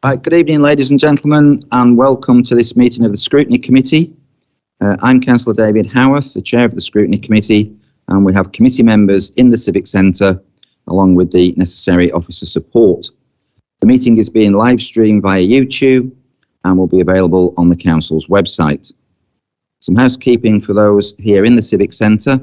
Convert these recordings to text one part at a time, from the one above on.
Good evening, ladies and gentlemen, and welcome to this meeting of the Scrutiny Committee. I'm Councillor David Howarth, the Chair of the Scrutiny Committee, and we have committee members in the Civic Centre, along with the necessary officer support. The meeting is being live streamed via YouTube and will be available on the Council's website. Some housekeeping for those here in the Civic Centre.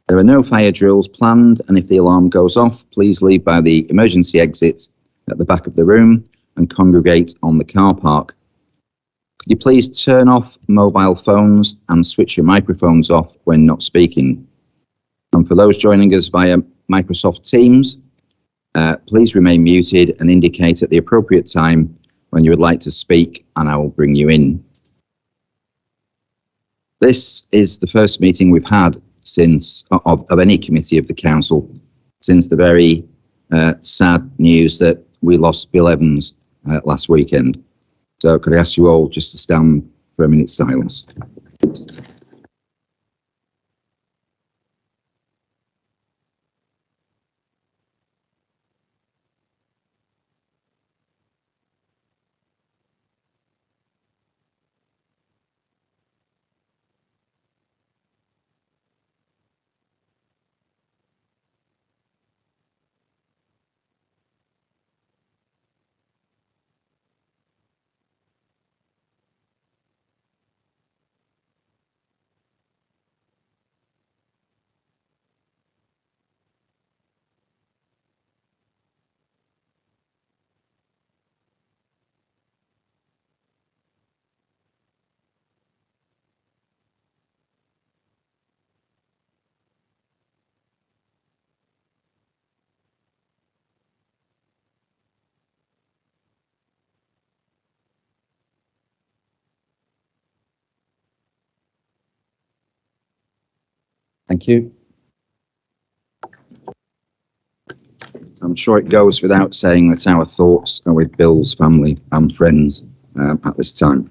There are no fire drills planned, and if the alarm goes off, please leave by the emergency exits at the back of the room and congregate on the car park. Could you please turn off mobile phones and switch your microphones off when not speaking? And for those joining us via Microsoft Teams, please remain muted and indicate at the appropriate time when you would like to speak, and I will bring you in. This is the first meeting we've had since of any committee of the council since the very sad news that we lost Bill Evans last weekend. So could I ask you all just to stand for a minute's silence? Thank you. I'm sure it goes without saying that our thoughts are with Bill's family and friends at this time.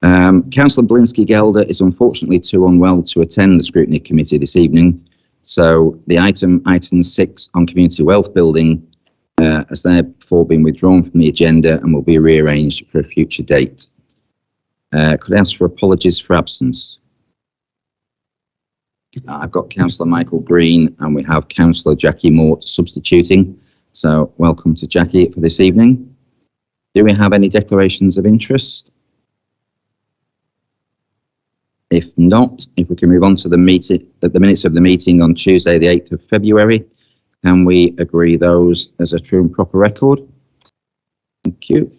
Councillor Blinsky-Gelder is unfortunately too unwell to attend the Scrutiny Committee this evening, so the item 6 on community wealth building has therefore been withdrawn from the agenda and will be rearranged for a future date. Could I ask for apologies for absence? I've got Councillor Michael Green and we have Councillor Jackie Mort substituting. So welcome to Jackie for this evening. Do we have any declarations of interest? If not, if we can move on to the minutes of the meeting on Tuesday, the 8th of February, can we agree those as a true and proper record? Thank you.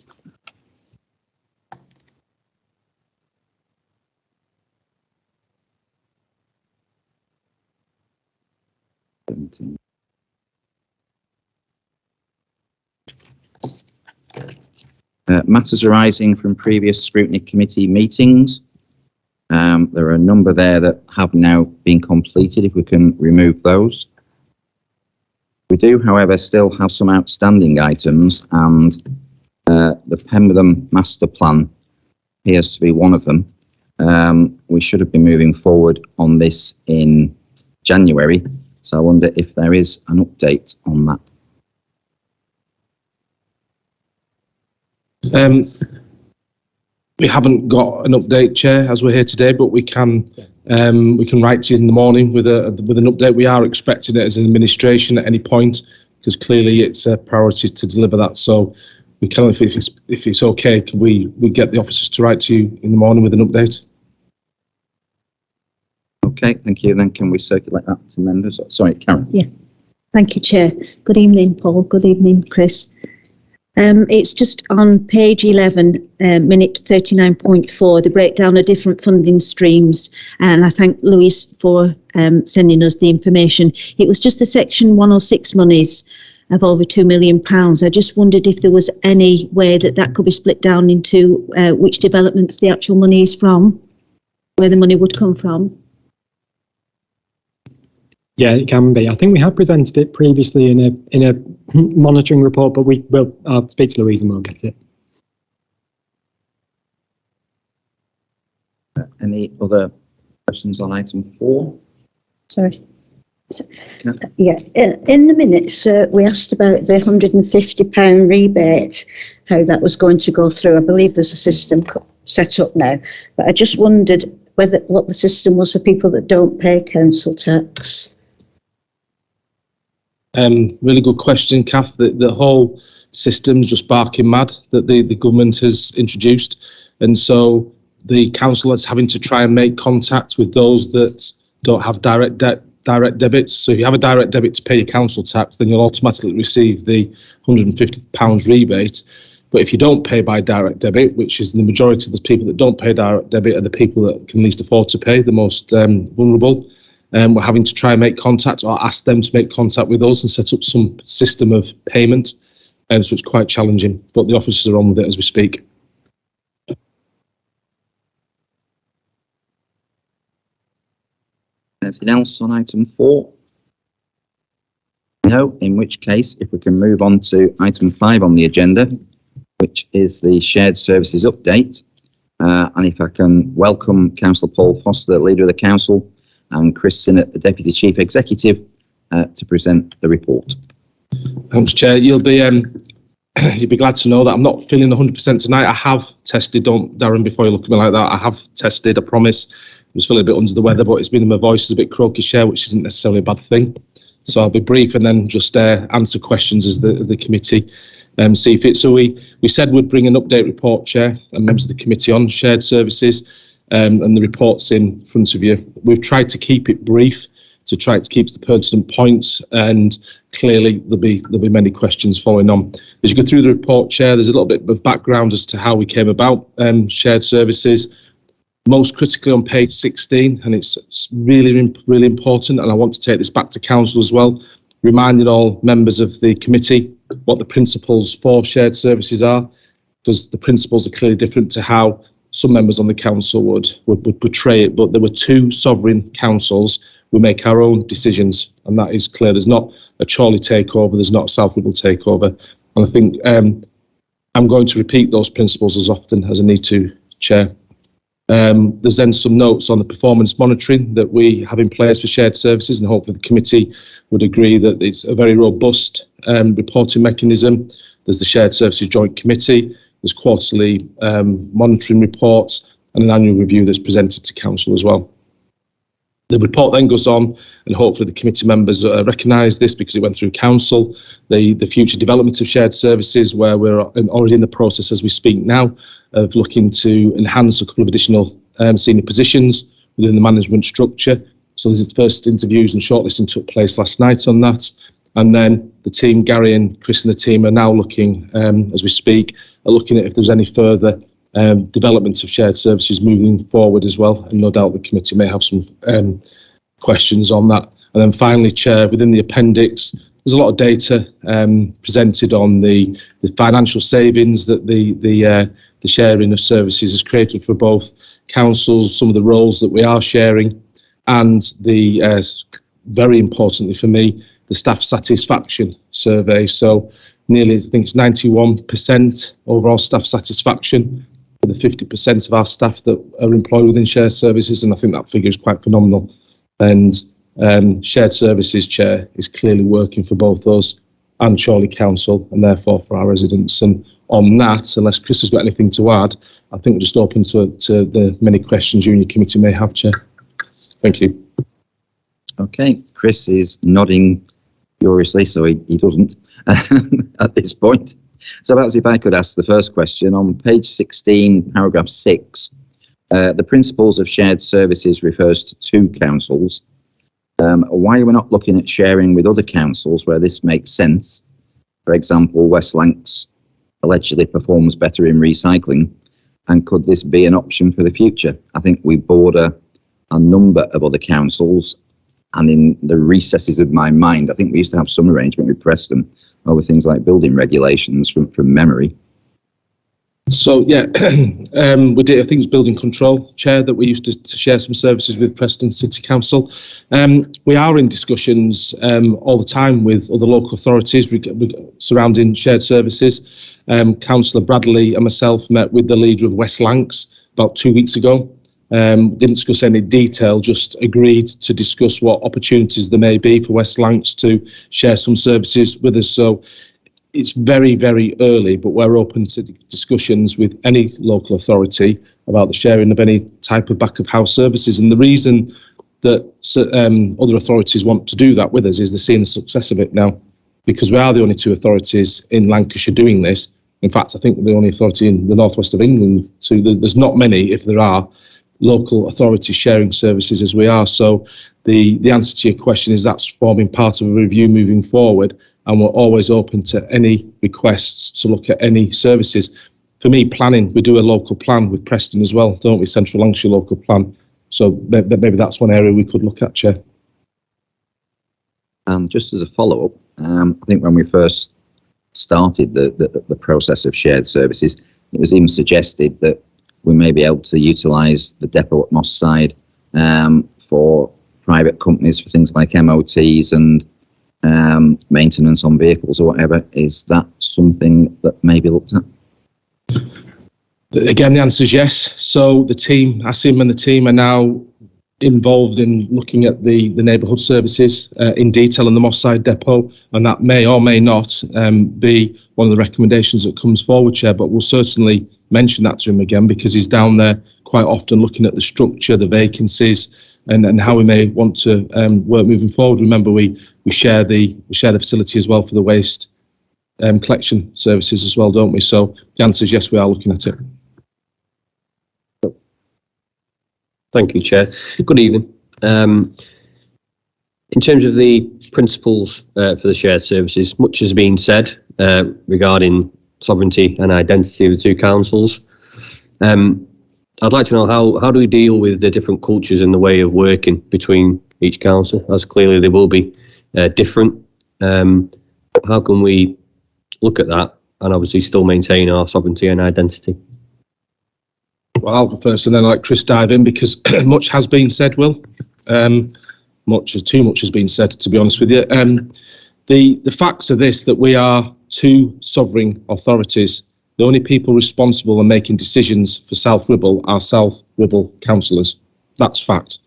Matters arising from previous Scrutiny Committee meetings. There are a number there that have now been completed, if we can remove those. We do, however, still have some outstanding items, and the Pemberton Master Plan appears to be one of them. We should have been moving forward on this in January, so I wonder if there is an update on that. We haven't got an update, Chair, as we're here today, but we can write to you in the morning with an update. We are expecting it as an administration at any point, because clearly it's a priority to deliver that. So we can, if it's okay, can we get the officers to write to you in the morning with an update? Okay, thank you. Then can we circulate that to members? Sorry, Karen. Yeah, thank you, Chair. Good evening, Paul. Good evening, Chris. It's just on page 11, minute 39.4, the breakdown of different funding streams, and I thank Louise for sending us the information. It was just the section 106 monies of over £2 million. I just wondered if there was any way that could be split down into which developments the actual money is from, where the money would come from. Yeah, it can be. I think we have presented it previously in a monitoring report, but I'll speak to Louise and we'll get it. Any other questions on item 4? Sorry. Yeah, in the minutes, we asked about the £150 rebate, how that was going to go through. I believe there's a system set up now, but I just wondered what the system was for people that don't pay council tax. Really good question, Kath. The whole system's just barking mad that the government has introduced, and so the council is having to try and make contact with those that don't have direct debits. So if you have a direct debit to pay your council tax, then you'll automatically receive the £150 rebate. But if you don't pay by direct debit, which is the majority of the people that don't pay direct debit are the people that can least afford to pay, the most vulnerable, we're having to try and make contact or ask them to make contact with us and set up some system of payment. So it's quite challenging, but the officers are on with it as we speak. Anything else on item 4? No, in which case, if we can move on to item 5 on the agenda, which is the shared services update. And if I can welcome Councillor Paul Foster, the Leader of the Council, and Chris Sinnott, the Deputy Chief Executive, to present the report. Thanks, Chair. You'll be glad to know that I'm not feeling 100% tonight. I have tested, Darren, before you look at me like that, I have tested, I promise. I was feeling a bit under the weather, but it's been my voice is a bit croaky, Chair, which isn't necessarily a bad thing. So I'll be brief and then just answer questions as the committee see fit. So we said we'd bring an update report, Chair, and members of the committee on shared services, and the report's in front of you. We've tried to keep it brief to try to keep the pertinent points, and clearly there'll be many questions following on. As you go through the report, Chair, there's a little bit of background as to how we came about shared services. Most critically on page 16, and it's really important, and I want to take this back to council as well, reminding all members of the committee what the principles for shared services are, because the principles are clearly different to how some members on the council would portray it. But there were 2 sovereign councils. We make our own decisions, and that is clear. There's not a Chorley takeover, there's not a South Ribble takeover, and I think I'm going to repeat those principles as often as I need to, Chair. There's then some notes on the performance monitoring that we have in place for shared services, and hopefully the committee would agree that it's a very robust reporting mechanism. There's the Shared Services Joint Committee, there's quarterly monitoring reports, and an annual review that's presented to council as well. The report then goes on, and hopefully the committee members recognise this because it went through council, the future development of shared services, where we're already in the process as we speak now of looking to enhance a couple of additional senior positions within the management structure. So this is the first interviews and shortlisting took place last night on that. And then the team, Gary and Chris and the team, are now looking, as we speak, at looking at if there's any further development of shared services moving forward as well, and no doubt the committee may have some questions on that. And then finally, Chair, within the appendix, there's a lot of data presented on the financial savings that the sharing of services has created for both councils, some of the roles that we are sharing, and the very importantly for me, the staff satisfaction survey. So nearly, I think it's 91% overall staff satisfaction for the 50% of our staff that are employed within shared services, and I think that figure is quite phenomenal. And shared services, Chair, is clearly working for both us and Chorley Council, and therefore for our residents. And on that, unless Chris has got anything to add, I think we're just open to the many questions you and your committee may have, Chair. Thank you. Okay, Chris is nodding furiously, so he doesn't at this point. So perhaps if I could ask the first question, on page 16, paragraph 6, the principles of shared services refers to 2 councils. Why are we not looking at sharing with other councils where this makes sense? For example, West Lancs allegedly performs better in recycling, and could this be an option for the future? I think we border a number of other councils, and in the recesses of my mind, I think we used to have some arrangement with Preston over things like building regulations from memory. So yeah, we did, I think it was building control, Chair, that we used to share some services with Preston City Council. We are in discussions all the time with other local authorities surrounding shared services. Councillor Bradley and myself met with the leader of West Lancs about 2 weeks ago, Didn't discuss any detail, just agreed to discuss what opportunities there may be for West Lancs to share some services with us. So it's very, very early, but we're open to discussions with any local authority about the sharing of any type of back of house services. And the reason that other authorities want to do that with us is they're seeing the success of it now, because we are the only two authorities in Lancashire doing this. In fact, I think we're the only authority in the northwest of England. So there's not many, if there are, local authorities sharing services as we are. So the answer to your question is that's forming part of a review moving forward, and we're always open to any requests to look at any services. For me, planning, we do a local plan with Preston as well, don't we? Central Lancashire local plan. So maybe that's one area we could look at, Chair. Just as a follow-up, I think when we first started the process of shared services, it was even suggested that we may be able to utilise the depot at Moss Side for private companies for things like MOTs and maintenance on vehicles or whatever. Is that something that may be looked at? Again, the answer is yes. So the team, Asim and the team, are now involved in looking at the neighbourhood services in detail in the Moss Side depot, and that may or may not be one of the recommendations that comes forward, Chair, but we'll certainly mention that to him again, because he's down there quite often looking at the structure, the vacancies, and how we may want to work moving forward. Remember, we share the facility as well for the waste collection services as well, don't we? So the answer is yes, we are looking at it. Thank you, Chair. Good evening. In terms of the principles for the shared services, much has been said regarding sovereignty and identity of the two councils. I'd like to know how do we deal with the different cultures and the way of working between each council, as clearly they will be different. How can we look at that and obviously still maintain our sovereignty and identity? Well, I'll go first and then I'll let Chris dive in, because much has been said, Will. Too much has been said, to be honest with you. The facts are this, that we are two sovereign authorities. The only people responsible and making decisions for South Ribble are South Ribble councillors. That's fact.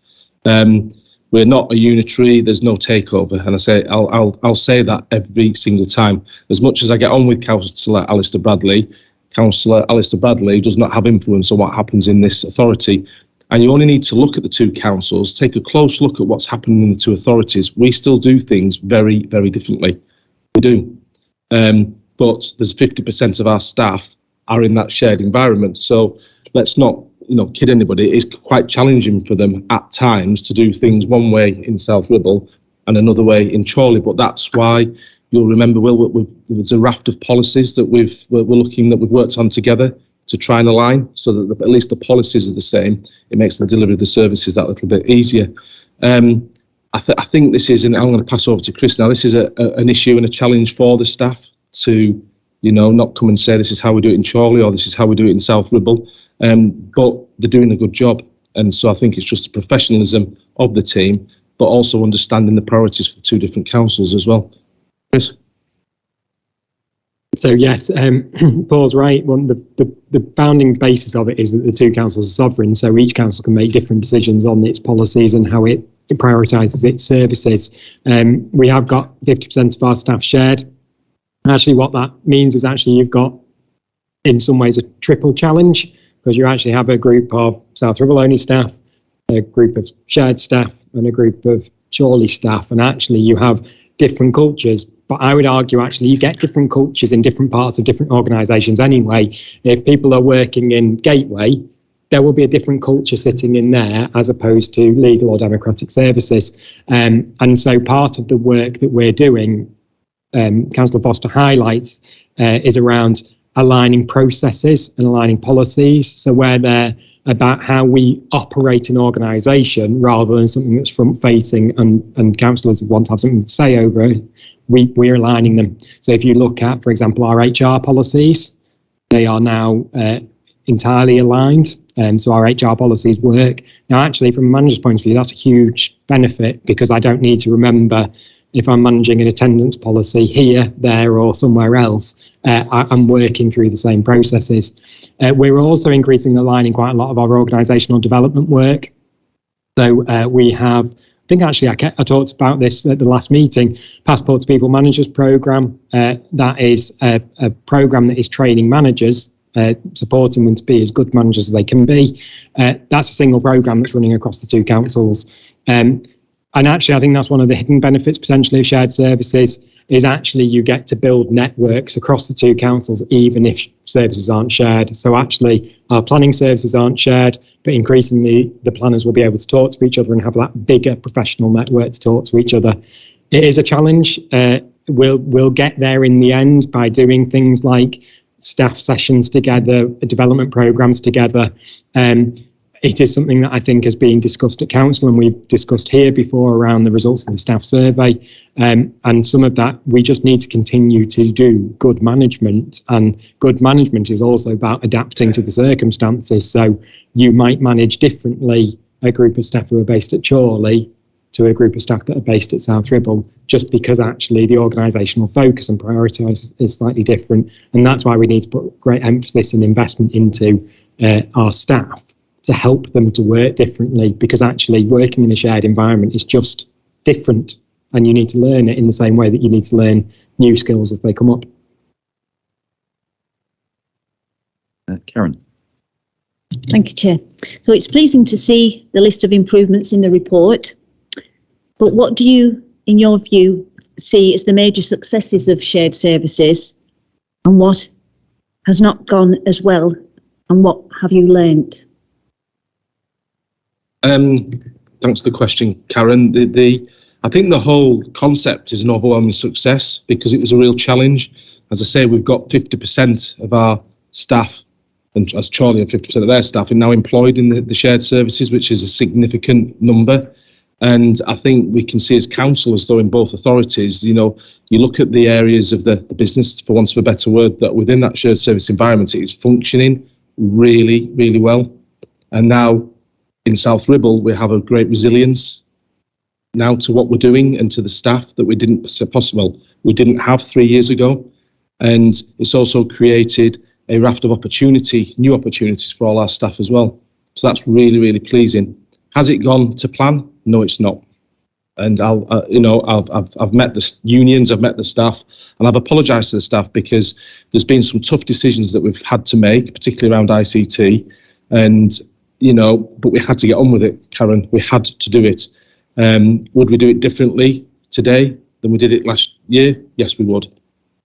We're not a unitary. There's no takeover, and I'll say that every single time. As much as I get on with Councillor Alistair Bradley, Councillor Alistair Bradley does not have influence on what happens in this authority. And you only need to look at the two councils, take a close look at what's happening in the two authorities. We still do things very, very differently. We do. But there's 50% of our staff are in that shared environment. So let's not, kid anybody. It's quite challenging for them at times to do things one way in South Ribble and another way in Chorley. But that's why you'll remember, Will, there's a raft of policies that we've worked on together to try and align, so that at least the policies are the same. It makes the delivery of the services that little bit easier. I think this is, and I'm going to pass over to Chris now, this is an issue and a challenge for the staff to, not come and say this is how we do it in Chorley or this is how we do it in South Ribble, but they're doing a good job. And so I think it's just the professionalism of the team, but also understanding the priorities for the two different councils as well. Chris? So yes, Paul's right. The founding basis of it is that the two councils are sovereign, so each council can make different decisions on its policies and how it prioritises its services. We have got 50% of our staff shared. Actually, what that means is actually you've got, in some ways, a triple challenge, because you actually have a group of South Ribble only staff, a group of shared staff, and a group of Chorley staff, and actually you have different cultures. But I would argue actually you get different cultures in different parts of different organisations anyway. If people are working in Gateway, there will be a different culture sitting in there as opposed to legal or democratic services. And so part of the work that we're doing, Councillor Foster highlights, is around aligning processes and aligning policies. So where they're about how we operate an organisation rather than something that's front-facing and councillors want to have something to say over it, we're aligning them. So if you look at, for example, our HR policies, they are now entirely aligned. So our HR policies work. Now, actually, from a manager's point of view, that's a huge benefit, because I don't need to remember if I'm managing an attendance policy here, there, or somewhere else, I'm working through the same processes. We're also increasingly aligning quite a lot of our organisational development work. So we have, I think actually I talked about this at the last meeting, Passport to People Managers Programme. That is a programme that is training managers, supporting them to be as good managers as they can be. That's a single programme that's running across the two councils. And actually, I think that's one of the hidden benefits potentially of shared services, is actually you get to build networks across the two councils, even if services aren't shared. So actually, our planning services aren't shared, but increasingly the planners will be able to talk to each other and have that bigger professional network to talk to each other. It is a challenge. We'll get there in the end by doing things like staff sessions together, development programmes together. It is something that I think has been discussed at council, and we've discussed here before around the results of the staff survey. And some of that, we just need to continue to do good management, and good management is also about adapting to the circumstances. So you might manage differently a group of staff who are based at Chorley to a group of staff that are based at South Ribble, just because actually the organisational focus and priority is slightly different. And that's why we need to put great emphasis and investment into our staff, to help them to work differently, because actually working in a shared environment is just different, and you need to learn it in the same way that you need to learn new skills as they come up. Karen. Thank you, Chair. So it's pleasing to see the list of improvements in the report, but what do you, in your view, see as the major successes of shared services, and what has not gone as well, and what have you learned? Thanks for the question, Karen. I think the whole concept is an overwhelming success because it was a real challenge. As I say, we've got 50% of our staff, and as Charlie had 50% of their staff, are now employed in the shared services, which is a significant number. And I think we can see as council, though in both authorities, you look at the areas of the business, for want of a better word, that within that shared service environment, it is functioning really, really well. And now, in South Ribble, we have a great resilience now to what we're doing and to the staff that we didn't have 3 years ago. And it's also created a raft of new opportunities for all our staff as well. So that's really, really pleasing. Has it gone to plan? No, it's not. And I've met the unions, I've met the staff, and I've apologised to the staff because there's been some tough decisions that we've had to make, particularly around ICT, but we had to get on with it, Karen. We had to do it. Would we do it differently today than we did it last year? Yes, we would.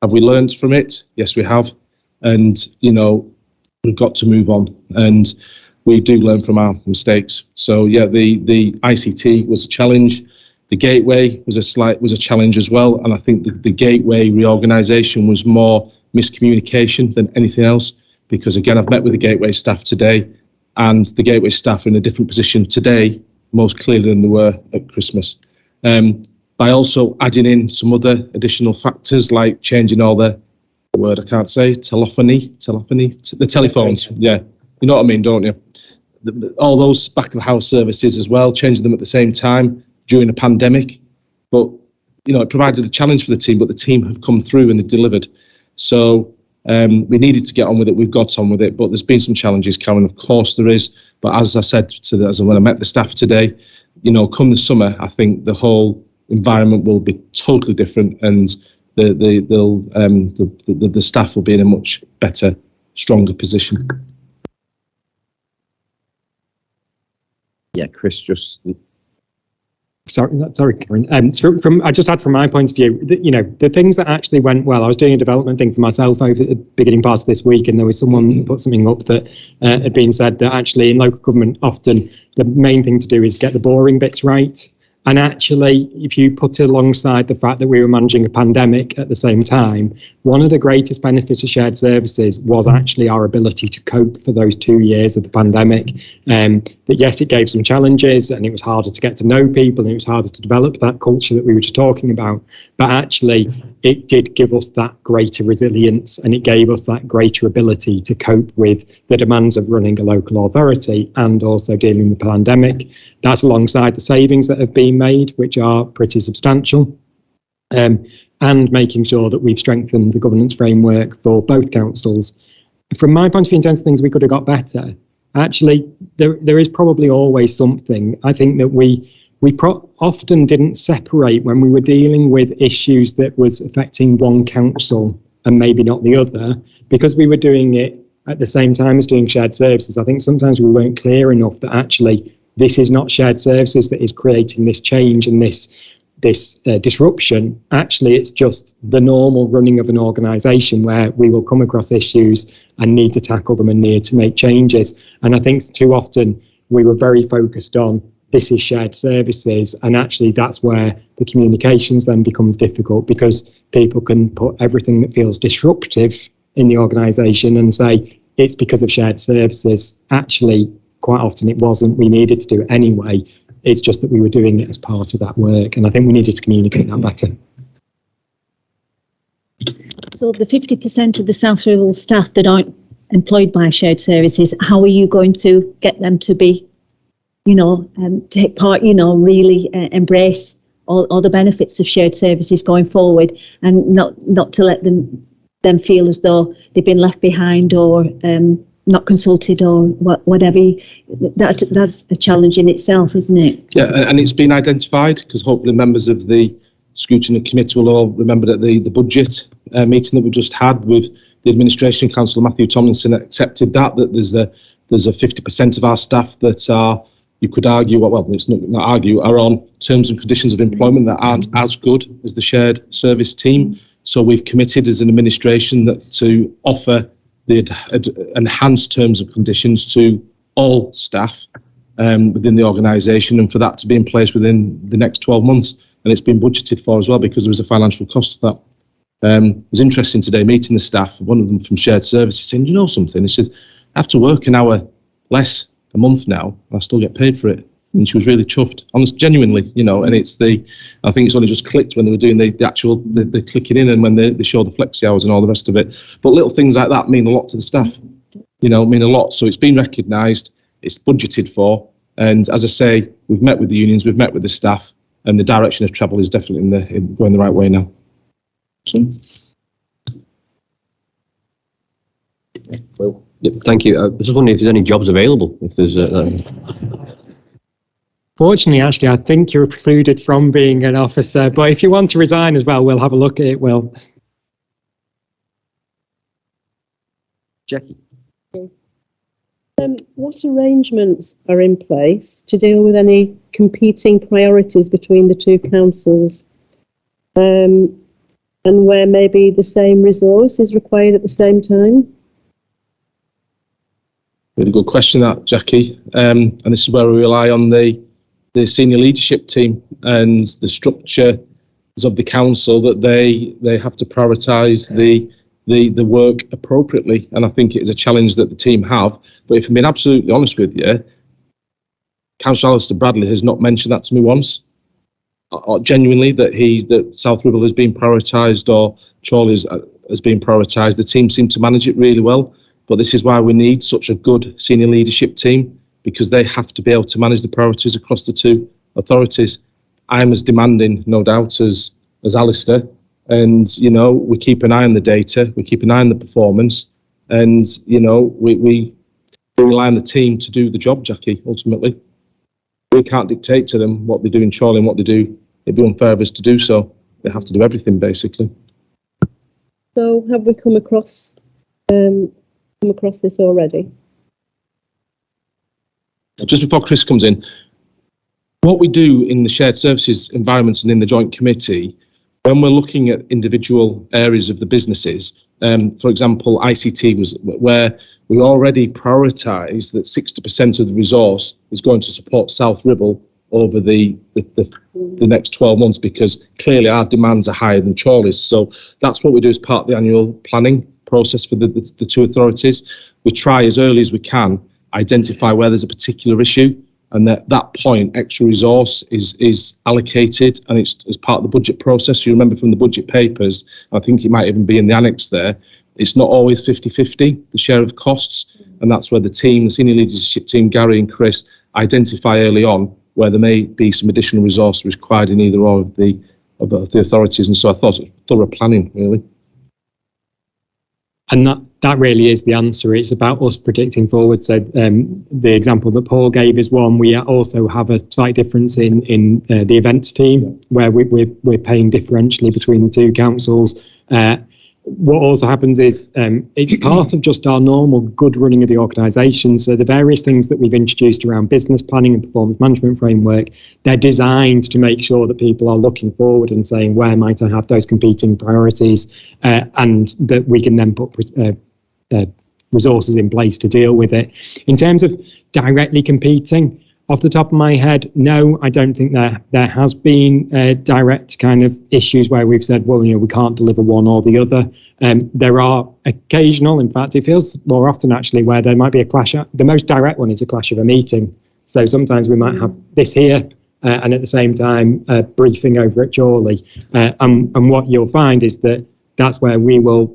Have we learned from it? Yes, we have. And, we've got to move on. And we do learn from our mistakes. So, yeah, the ICT was a challenge. The gateway was a challenge as well. And I think the gateway reorganisation was more miscommunication than anything else. Because, again, I've met with the gateway staff today, and the gateway staff are in a different position today, most clearly than they were at Christmas. By also adding in some other additional factors like changing all the word I can't say, telephony, the telephones. Yeah, you know what I mean, don't you? All those back of house services as well, changing them at the same time during a pandemic. But, it provided a challenge for the team, but the team have come through and they've delivered. So, we needed to get on with it. We've got on with it, but there's been some challenges, Karen. Of course there is. But as I said when I met the staff today, come the summer, I think the whole environment will be totally different, and the staff will be in a much better, stronger position. Yeah, Chris, just. Sorry, Karen. I just had from my point of view, the things that actually went well. I was doing a development thing for myself over the beginning part of this week, and there was someone put something up that had been said that actually in local government, often the main thing to do is get the boring bits right. And actually, if you put it alongside the fact that we were managing a pandemic at the same time, one of the greatest benefits of shared services was actually our ability to cope for those 2 years of the pandemic. That yes, it gave some challenges, and it was harder to get to know people, and it was harder to develop that culture that we were just talking about. But actually, it did give us that greater resilience, and it gave us that greater ability to cope with the demands of running a local authority and also dealing with the pandemic. That's alongside the savings that have been made, which are pretty substantial. and making sure that we've strengthened the governance framework for both councils. From my point of view, in terms of things we could have got better, actually, there is probably always something. I think that we often didn't separate when we were dealing with issues that was affecting one council and maybe not the other, because we were doing it at the same time as doing shared services. I think sometimes we weren't clear enough that actually this is not shared services that is creating this change and this disruption. Actually, it's just the normal running of an organisation where we will come across issues and need to tackle them and need to make changes. And I think too often we were very focused on this is shared services, and actually that's where the communications then becomes difficult, because people can put everything that feels disruptive in the organisation and say it's because of shared services. Actually, quite often it wasn't. We needed to do it anyway. It's just that we were doing it as part of that work, and I think we needed to communicate that better. So the 50% of the South Ribble staff that aren't employed by shared services, how are you going to get them to be, take part, really embrace all the benefits of shared services going forward, and not to let them feel as though they've been left behind or not consulted or whatever. That's a challenge in itself, isn't it? Yeah, and it's been identified, because hopefully members of the Scrutiny Committee will all remember that the budget meeting that we just had with the Administration, Councillor Matthew Tomlinson accepted that there's a 50% of our staff that are, you could argue, well, it's not argue, are on terms and conditions of employment that aren't as good as the shared service team. So we've committed as an administration that to offer the enhanced terms and conditions to all staff within the organisation, and for that to be in place within the next 12 months. And it's been budgeted for as well, because there was a financial cost to that. It was interesting today meeting the staff, one of them from shared services, saying, you know something, he said, I have to work an hour less a month now, I still get paid for it. And she was really chuffed, honest, genuinely, and it's I think it's only just clicked when they were doing the actual clicking in, and when they show the flexi hours and all the rest of it. But little things like that mean a lot to the staff, mean a lot. So it's been recognised, it's budgeted for, and as I say, we've met with the unions, we've met with the staff, and the direction of travel is definitely going the right way now. Okay. Well, yeah, thank you. I was just wondering if there's any jobs available. If there's Fortunately, actually, I think you're precluded from being an officer, but if you want to resign as well, we'll have a look at it, Will. Jackie. What arrangements are in place to deal with any competing priorities between the two councils, and where maybe the same resource is required at the same time? Really good question, that, Jackie. And this is where we rely on the senior leadership team and the structure of the council, that they have to prioritise the work appropriately. And I think it is a challenge that the team have. But if I'm being absolutely honest with you, Councillor Alistair Bradley has not mentioned that to me once. Genuinely, that South Ribble has been prioritised or Chorley has been prioritised. The team seem to manage it really well. But this is why we need such a good senior leadership team, because they have to be able to manage the priorities across the two authorities. I'm as demanding, no doubt, as Alistair, and we keep an eye on the data, we keep an eye on the performance, and we rely on the team to do the job, Jackie. Ultimately, we can't dictate to them what they do in Chorley and what they do. It'd be unfair of us to do so. They have to do everything, basically. So have we come across this already? Just before Chris comes in, what we do in the shared services environments and in the joint committee, when we're looking at individual areas of the businesses, for example, ICT was where we already prioritised that 60% of the resource is going to support South Ribble over the next 12 months, because clearly our demands are higher than Chorley's. So that's what we do as part of the annual planning process for the two authorities. We try as early as we can identify where there's a particular issue, and at that point extra resource is allocated, and it's as part of the budget process. You remember from the budget papers, I think it might even be in the annex there, it's not always 50-50, the share of costs, and that's where the senior leadership team, Gary and Chris, identify early on where there may be some additional resource required in either or of the the authorities. And so I thought thorough planning, really. And that really is the answer. It's about us predicting forward. So the example that Paul gave is one. We also have a slight difference in the events team, where we're paying differentially between the two councils. What also happens is it's part of just our normal good running of the organisation. So the various things that we've introduced around business planning and performance management framework, they're designed to make sure that people are looking forward and saying, where might I have those competing priorities, and that we can then put resources in place to deal with it. In terms of directly competing, off the top of my head, no, I don't think there has been direct kind of issues where we've said, well, we can't deliver one or the other. There are occasional, in fact, it feels more often actually, where there might be a clash. The most direct one is a clash of a meeting. So sometimes we might have this here and at the same time a briefing over at Chorley. And what you'll find is that that's where we will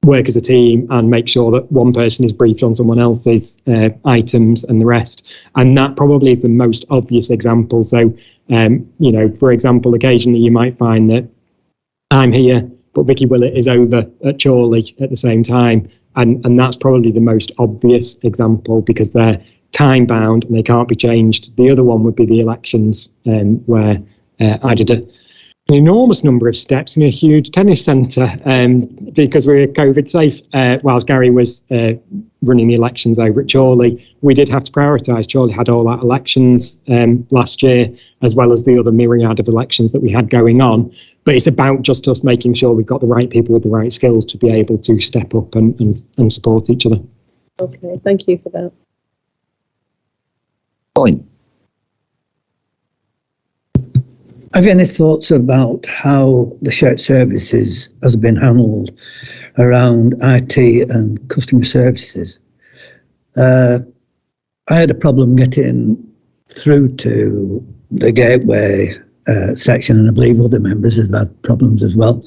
work as a team and make sure that one person is briefed on someone else's items and the rest. And that probably is the most obvious example. So, for example, occasionally you might find that I'm here, but Vicky Willett is over at Chorley at the same time. And that's probably the most obvious example because they're time bound and they can't be changed. The other one would be the elections, where I did an enormous number of steps in a huge tennis centre because we were COVID safe. Whilst Gary was running the elections over at Chorley, we did have to prioritise. Chorley had all our elections last year, as well as the other myriad of elections that we had going on. But it's about just us making sure we've got the right people with the right skills to be able to step up and support each other. Okay, thank you for that. Point. Have you any thoughts about how the shared services has been handled around IT and customer services? I had a problem getting through to the gateway section, and I believe other members have had problems as well.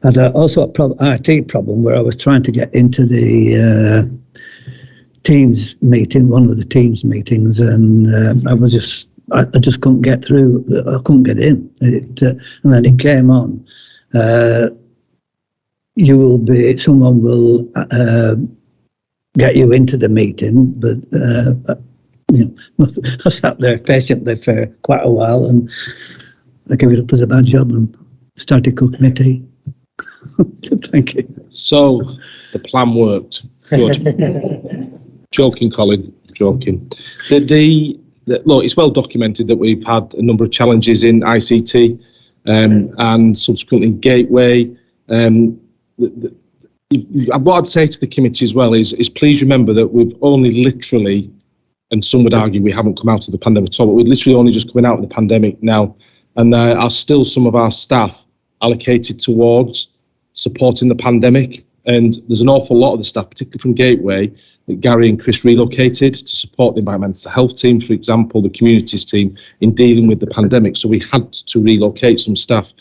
I had also a IT problem where I was trying to get into the Teams meeting, one of the Teams meetings, and I just couldn't get through. I couldn't get in. And then it came on. Someone will get you into the meeting, but I sat there patiently for quite a while, and I gave it up as a bad job and started cooking a tea. Thank you. So the plan worked. Good. Joking, Colin. Joking. Look, it's well documented that we've had a number of challenges in ICT and subsequently Gateway. What I'd say to the committee as well is please remember that we've only literally, and some would argue we haven't come out of the pandemic at all, but we're literally only just coming out of the pandemic now. And there are still some of our staff allocated towards supporting the pandemic. And there's an awful lot of the staff, particularly from Gateway, that Gary and Chris relocated to support the environmental health team, for example, the communities team in dealing with the pandemic. So we had to relocate some staff.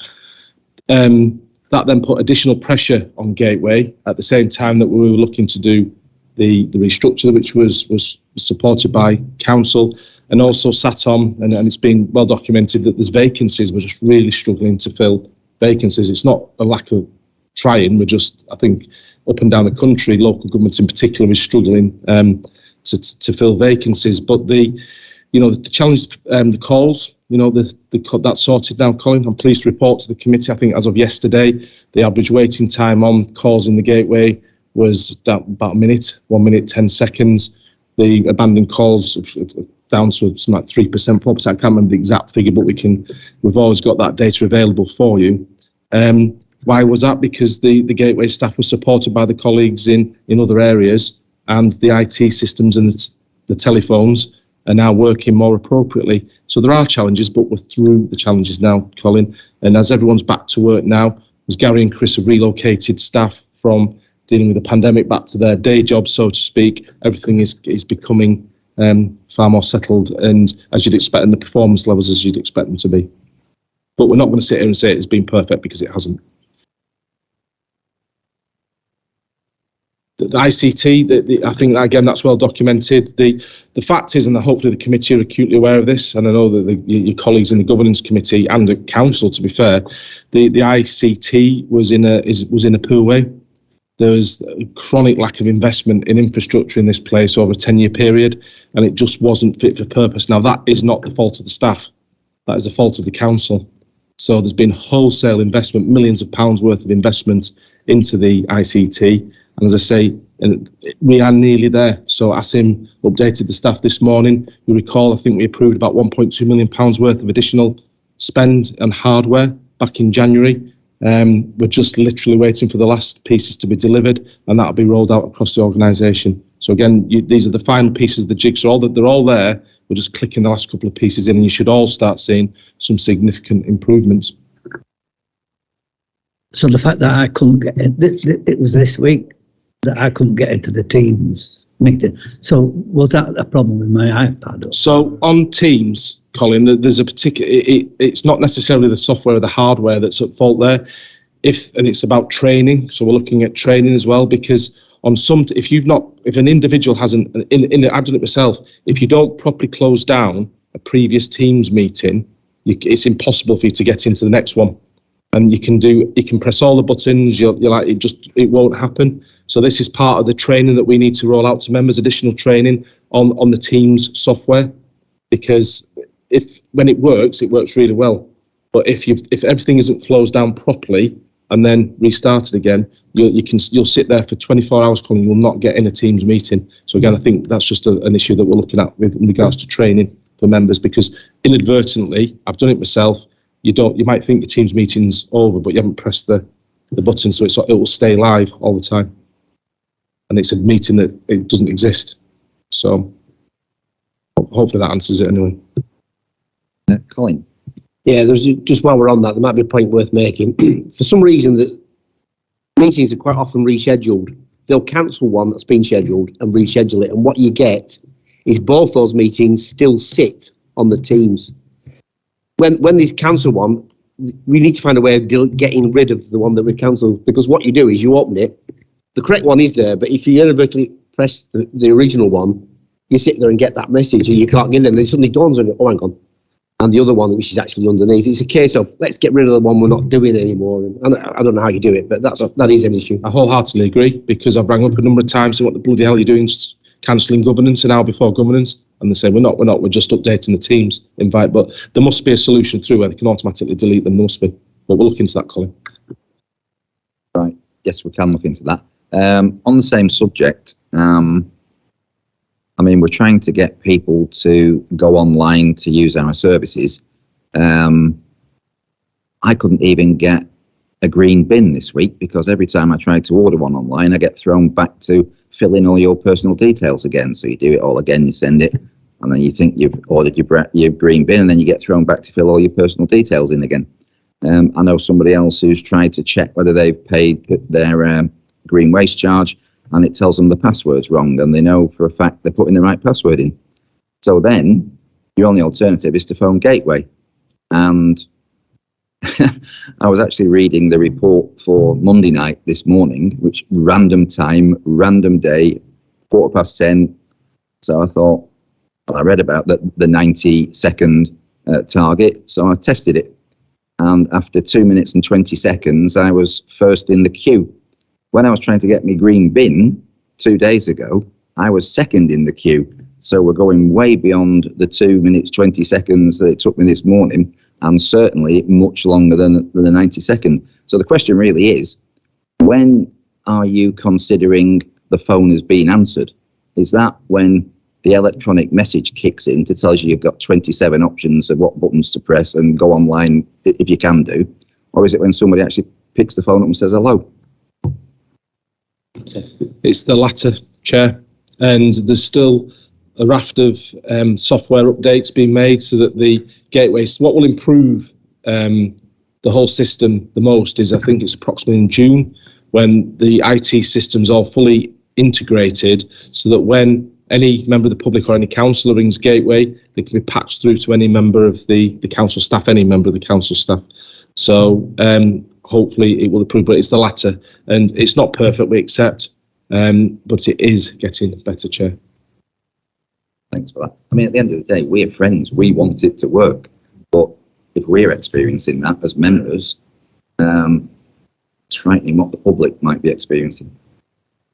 That then put additional pressure on Gateway at the same time that we were looking to do the restructure, which was supported by council, and also sat on, and it's been well documented that there's vacancies. We're just really struggling to fill vacancies. It's not a lack of trying, we're just, I think, up and down the country, local governments in particular is struggling to fill vacancies. But the challenge, the calls, that's sorted now, Colin. I'm pleased to report to the committee, I think as of yesterday, the average waiting time on calls in the Gateway was about 1 minute, 10 seconds. The abandoned calls down to something like 3%, 4%. I can't remember the exact figure, but we've always got that data available for you. Why was that? Because the Gateway staff was supported by the colleagues in other areas, and the IT systems and the telephones are now working more appropriately. So there are challenges, but we're through the challenges now, Colin. And as everyone's back to work now, as Gary and Chris have relocated staff from dealing with the pandemic back to their day jobs, so to speak, everything is becoming far more settled, and as you'd expect, in the performance levels as you'd expect them to be. But we're not going to sit here and say it's been perfect, because it hasn't. the ICT, I think, again, that's well documented. The fact is, and hopefully the committee are acutely aware of this, and I know that your colleagues in the governance committee and the council, to be fair, the ICT was in a poor way. There was a chronic lack of investment in infrastructure in this place over a 10-year period, and it just wasn't fit for purpose. Now, that is not the fault of the staff. That is the fault of the council. So there's been wholesale investment, millions of pounds worth of investment into the ICT. And as I say, we are nearly there. So ASIM updated the staff this morning. You recall, I think we approved about £1.2 million worth of additional spend on hardware back in January. We're just literally waiting for the last pieces to be delivered, and that'll be rolled out across the organisation. So again, these are the final pieces of the jigsaw. They're all there. We're just clicking the last couple of pieces in, and you should all start seeing some significant improvements. So the fact that I couldn't get it was this week that I couldn't get into the Teams meeting. So was that a problem with my iPad? So on Teams, Colin, there's a particular. It's not necessarily the software or the hardware that's at fault there. And it's about training. So we're looking at training as well, because on some, if an individual hasn't, I've done it myself. If you don't properly close down a previous Teams meeting, it's impossible for you to get into the next one. And you can press all the buttons. You're like, it won't happen. So this is part of the training that we need to roll out to members, additional training on the Teams software, because when it works really well. But if everything isn't closed down properly and then restarted again, you'll sit there for 24 hours, Colin. You will not get in a Teams meeting. So again, I think that's just an issue that we're looking at in regards to training for members, because inadvertently, I've done it myself. You might think the Teams meeting's over, but you haven't pressed the button, so it will stay live all the time. And it's a meeting that it doesn't exist. So hopefully that answers it anyway. Colin. Yeah, there's just while we're on that, there might be a point worth making. For some reason, the meetings are quite often rescheduled. They'll cancel one that's been scheduled and reschedule it, and what you get is both those meetings still sit on the Teams. When they cancel one, we need to find a way of getting rid of the one that we cancelled, because what you do is you open it, the correct one is there, but if you inadvertently press the original one, you sit there and get that message and you can't get it, and then it suddenly dawns on you, oh, hang on. And the other one, which is actually underneath, it's a case of, let's get rid of the one we're not doing anymore. And I don't know how you do it, but that is an issue. I wholeheartedly agree, because I've rang up a number of times and what the bloody hell are you doing, cancelling governance an hour before governance? And they say, we're not, we're just updating the Teams invite. But there must be a solution through where they can automatically delete them, there must be. But we'll look into that, Colin. Right, yes, we can look into that. On the same subject, I mean, we're trying to get people to go online to use our services. I couldn't even get a green bin this week, because every time I try to order one online, I get thrown back to fill in all your personal details again. So you do it all again, you send it, and then you think you've ordered your green bin, and then you get thrown back to fill all your personal details in again. I know somebody else who's tried to check whether they've paid their green waste charge, and it tells them the password's wrong, and they know for a fact they're putting the right password in. So then your only alternative is to phone Gateway. And I was actually reading the report for Monday night this morning, which random time, random day, 10:15. So I thought, well, I read about the 90-second target, so I tested it. And after 2 minutes and 20 seconds, I was first in the queue. When I was trying to get my green bin 2 days ago, I was second in the queue. So we're going way beyond the 2 minutes, 20 seconds that it took me this morning, and certainly much longer than the 90-second. So the question really is, when are you considering the phone has been answered? Is that when the electronic message kicks in to tell you you've got 27 options of what buttons to press and go online if you can do? Or is it when somebody actually picks the phone up and says hello? It's the latter, Chair. And there's still a raft of software updates being made so that the gateways, what will improve the whole system the most is, I think it's approximately in June, when the IT system's all fully integrated, so that when any member of the public or any councillor rings Gateway, they can be patched through to any member of the council staff, any member of the council staff. So hopefully it will improve, but it's the latter. And it's not perfect, we accept, but it is getting better, Chair. Thanks for that. I mean, at the end of the day, we're friends. We want it to work. But if we're experiencing that as members, it's frightening what the public might be experiencing.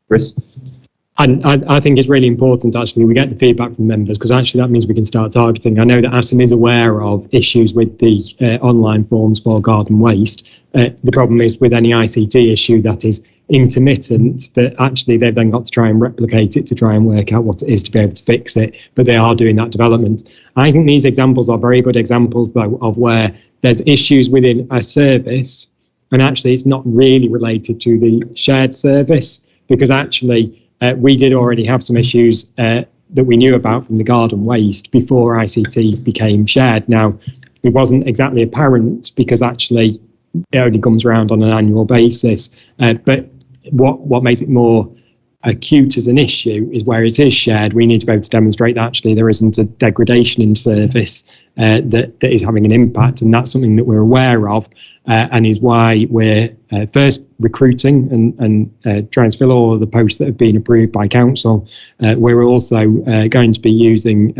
Chris? And I think it's really important, actually, we get the feedback from members, because actually that means we can start targeting. I know that ASIM is aware of issues with the online forms for garden waste. The problem is with any ICT issue that is intermittent, that actually they've then got to try and replicate it to try and work out what it is to be able to fix it, but they are doing that development. I think these examples are very good examples, though, of where there's issues within a service, and actually it's not really related to the shared service, because actually we did already have some issues that we knew about from the garden waste before ICT became shared. Now, it wasn't exactly apparent because actually it only comes around on an annual basis. But what makes it more acute as an issue is where it is shared, we need to be able to demonstrate that actually there isn't a degradation in service that is having an impact. And that's something that we're aware of and is why we're first recruiting and trying to fill all of the posts that have been approved by council. We're also going to be using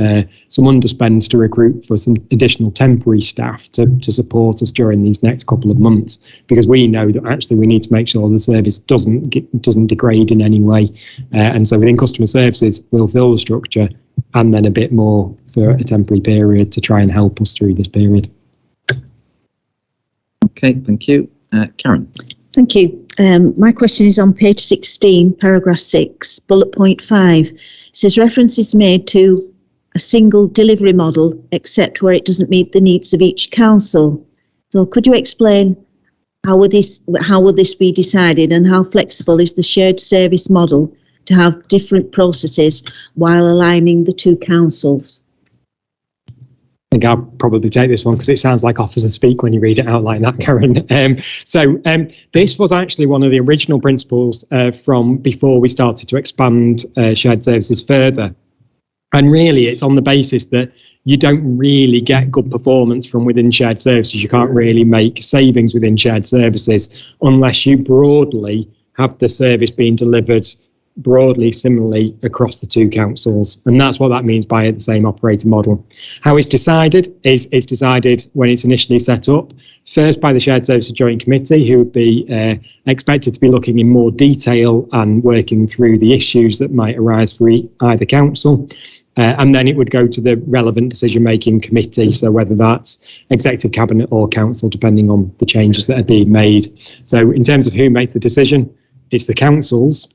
some underspends to recruit for some additional temporary staff to support us during these next couple of months, because we know that actually we need to make sure the service doesn't degrade in any way. And so within customer services, we'll fill the structure and then a bit more for a temporary period to try and help us through this period. Okay, thank you. Karen. Thank you. My question is on page 16, paragraph 6, bullet point 5. It says reference is made to a single delivery model, except where it doesn't meet the needs of each council. So could you explain how will this be decided, and how flexible is the shared service model to have different processes while aligning the two councils? I think I'll probably take this one because it sounds like officers speak when you read it out like that, Karen. This was actually one of the original principles from before we started to expand shared services further. And really, it's on the basis that you don't really get good performance from within shared services. You can't really make savings within shared services unless you broadly have the service being delivered broadly similarly across the two councils, and that's what that means by the same operating model. How it's decided is it's decided when it's initially set up, first by the Shared Services Joint Committee, who would be expected to be looking in more detail and working through the issues that might arise for either council. And then it would go to the relevant decision-making committee, so whether that's Executive Cabinet or Council, depending on the changes that are being made. So in terms of who makes the decision, it's the councils,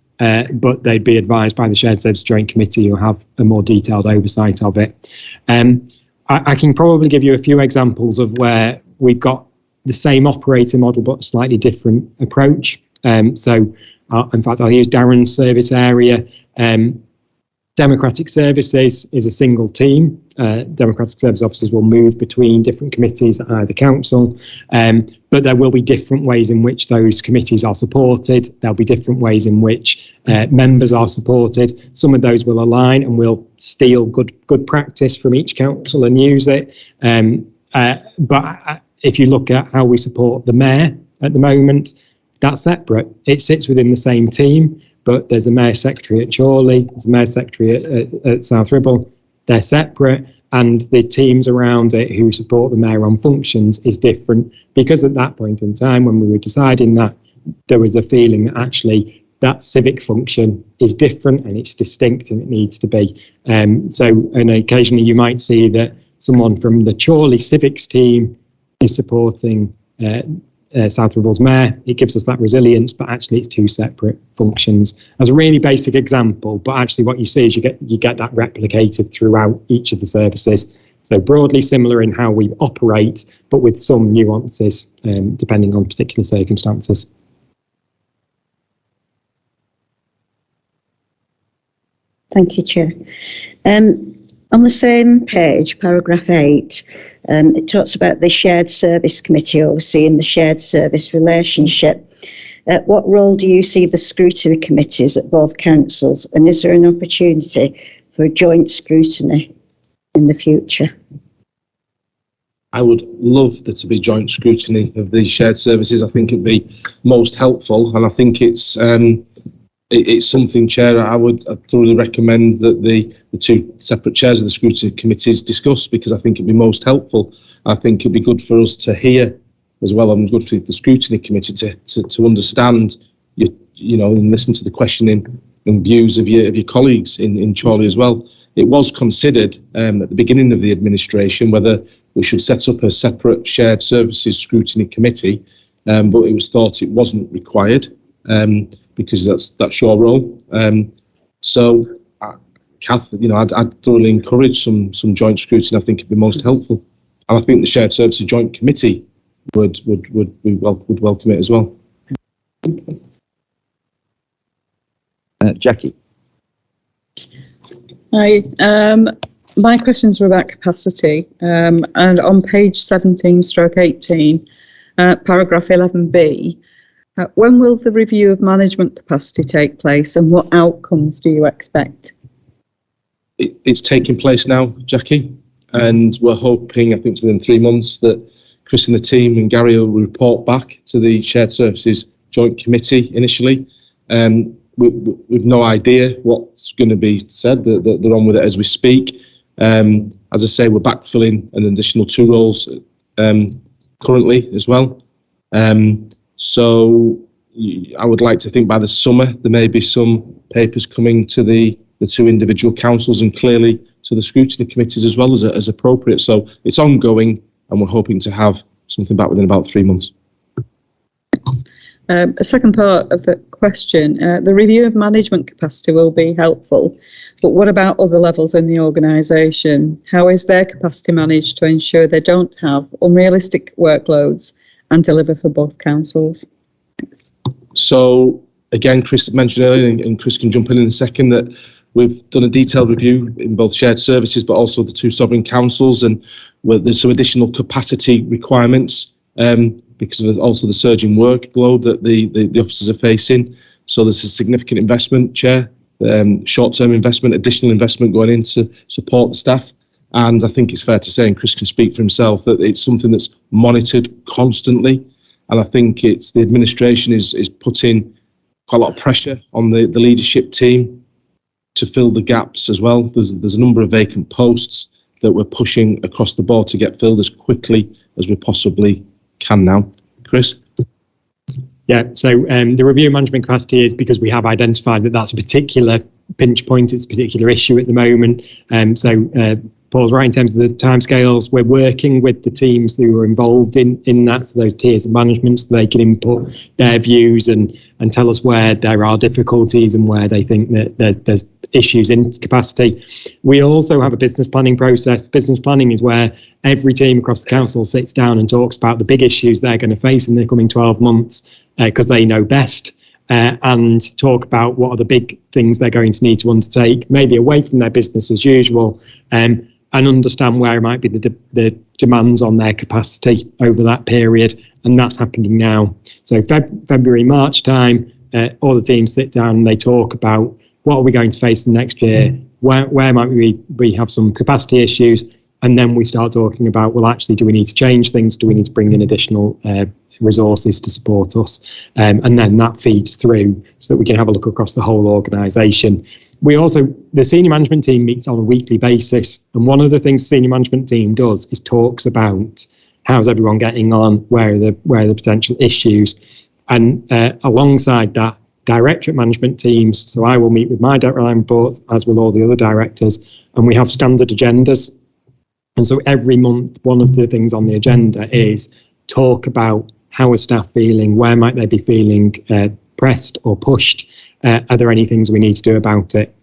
but they'd be advised by the Shared Services Joint Committee, who have a more detailed oversight of it. I can probably give you a few examples of where we've got the same operating model but a slightly different approach. In fact, I'll use Darren's service area. Democratic Services is a single team. Democratic Service officers will move between different committees at either council, but there will be different ways in which those committees are supported. There'll be different ways in which members are supported. Some of those will align and we'll steal good practice from each council and use it. But if you look at how we support the mayor at the moment, that's separate. It sits within the same team, but there's a Mayor Secretary at Chorley, there's a Mayor Secretary at South Ribble. They're separate, and the teams around it who support the Mayor on functions is different, because at that point in time when we were deciding that, there was a feeling that actually that civic function is different and it's distinct and it needs to be. And occasionally you might see that someone from the Chorley civics team is supporting South Ribble's mayor. It gives us that resilience, but actually it's two separate functions. As a really basic example, but actually what you see is you get that replicated throughout each of the services. So broadly similar in how we operate, but with some nuances depending on particular circumstances. Thank you, Chair. On the same page, paragraph 8, it talks about the Shared Service Committee overseeing the shared service relationship. What role do you see the scrutiny committees at both councils, and is there an opportunity for a joint scrutiny in the future? I would love there to be joint scrutiny of the shared services. I think it'd be most helpful, and I think it's it's something, Chair, I'd thoroughly recommend that the two separate chairs of the scrutiny committees discuss, because I think it'd be most helpful. I think it'd be good for us to hear as well, and good for the scrutiny committee to understand, and listen to the questioning and views of your colleagues in Chorley as well. It was considered at the beginning of the administration whether we should set up a separate shared services scrutiny committee, but it was thought it wasn't required. Because that's your role. So, Kath, I'd thoroughly encourage some joint scrutiny. I think it'd be most helpful, and I think the shared services joint committee would welcome it as well. Jackie. Hi. My questions were about capacity, and on page 17/18, paragraph 11b. When will the review of management capacity take place, and what outcomes do you expect? It's taking place now, Jackie, and we're hoping, I think within 3 months, that Chris and the team and Gary will report back to the Shared Services Joint Committee initially. We've no idea what's going to be said. They're on with it as we speak. As I say, we're backfilling an additional 2 roles currently as well. So I would like to think by the summer there may be some papers coming to the 2 individual councils, and clearly to the scrutiny committees as well as appropriate. So it's ongoing, and we're hoping to have something back within about 3 months. A second part of the question, the review of management capacity will be helpful, but what about other levels in the organisation? How is their capacity managed to ensure they don't have unrealistic workloads and deliver for both councils? Thanks. So again, Chris mentioned earlier, and Chris can jump in a second, that we've done a detailed review in both shared services but also the 2 sovereign councils, and there's some additional capacity requirements because of also the surging workload that the officers are facing. So there's a significant investment, Chair, short-term investment, additional investment going in to support the staff. And I think it's fair to say, and Chris can speak for himself, that it's something that's monitored constantly. And I think it's the administration is putting quite a lot of pressure on the leadership team to fill the gaps as well. There's a number of vacant posts that we're pushing across the board to get filled as quickly as we possibly can now. Chris? Yeah, so the review of management capacity is because we have identified that that's a particular pinch point, it's a particular issue at the moment. Paul's right in terms of the timescales. We're working with the teams who are involved in that, so those tiers of management, so they can input their views and tell us where there are difficulties and where they think that there's issues in capacity. We also have a business planning process. Business planning is where every team across the council sits down and talks about the big issues they're going to face in the coming 12 months because they know best. And talk about what are the big things they're going to need to undertake, maybe away from their business as usual, and understand where might be the demands on their capacity over that period. And that's happening now. So February, March time, all the teams sit down and they talk about what are we going to face the next year, where might we have some capacity issues, and then we start talking about, well, actually, do we need to change things? Do we need to bring in additional resources to support us? And then that feeds through so that we can have a look across the whole organisation. The senior management team meets on a weekly basis, and one of the things the senior management team does is talks about how's everyone getting on, where are the potential issues, and alongside that, directorate management teams. So I will meet with my direct line reports, as will all the other directors, and we have standard agendas. And so every month, one of the things on the agenda is talk about how are staff feeling, where might they be feeling pressed or pushed, are there any things we need to do about it?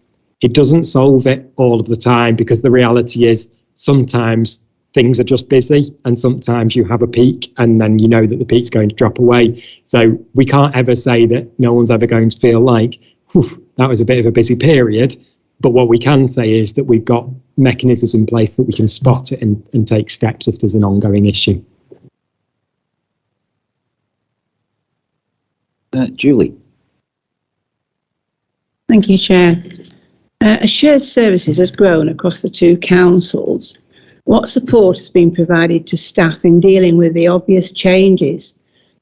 It doesn't solve it all of the time, because the reality is sometimes things are just busy and sometimes you have a peak and then you know that the peak's going to drop away. So we can't ever say that no one's ever going to feel like, that was a bit of a busy period. But what we can say is that we've got mechanisms in place that we can spot it and take steps if there's an ongoing issue. Julie. Thank you, Chair. As shared services has grown across the 2 councils, what support has been provided to staff in dealing with the obvious changes,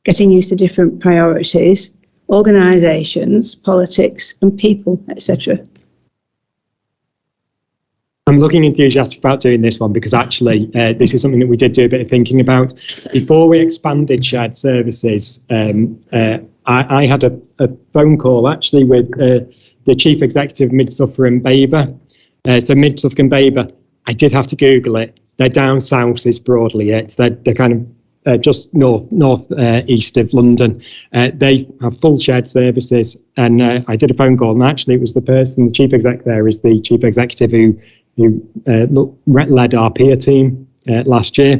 getting used to different priorities, organisations, politics and people, etc.? I'm looking enthusiastic about doing this one because actually this is something that we did do a bit of thinking about. Before we expanded shared services, I had a phone call actually with the Chief Executive of Mid Suffolk and Baber. So Mid Suffolk and Baber, I did have to Google it. They're down south is broadly it. They're kind of just north east of London. They have full shared services, and I did a phone call, and actually it was the chief exec there is the chief executive who led our peer team last year.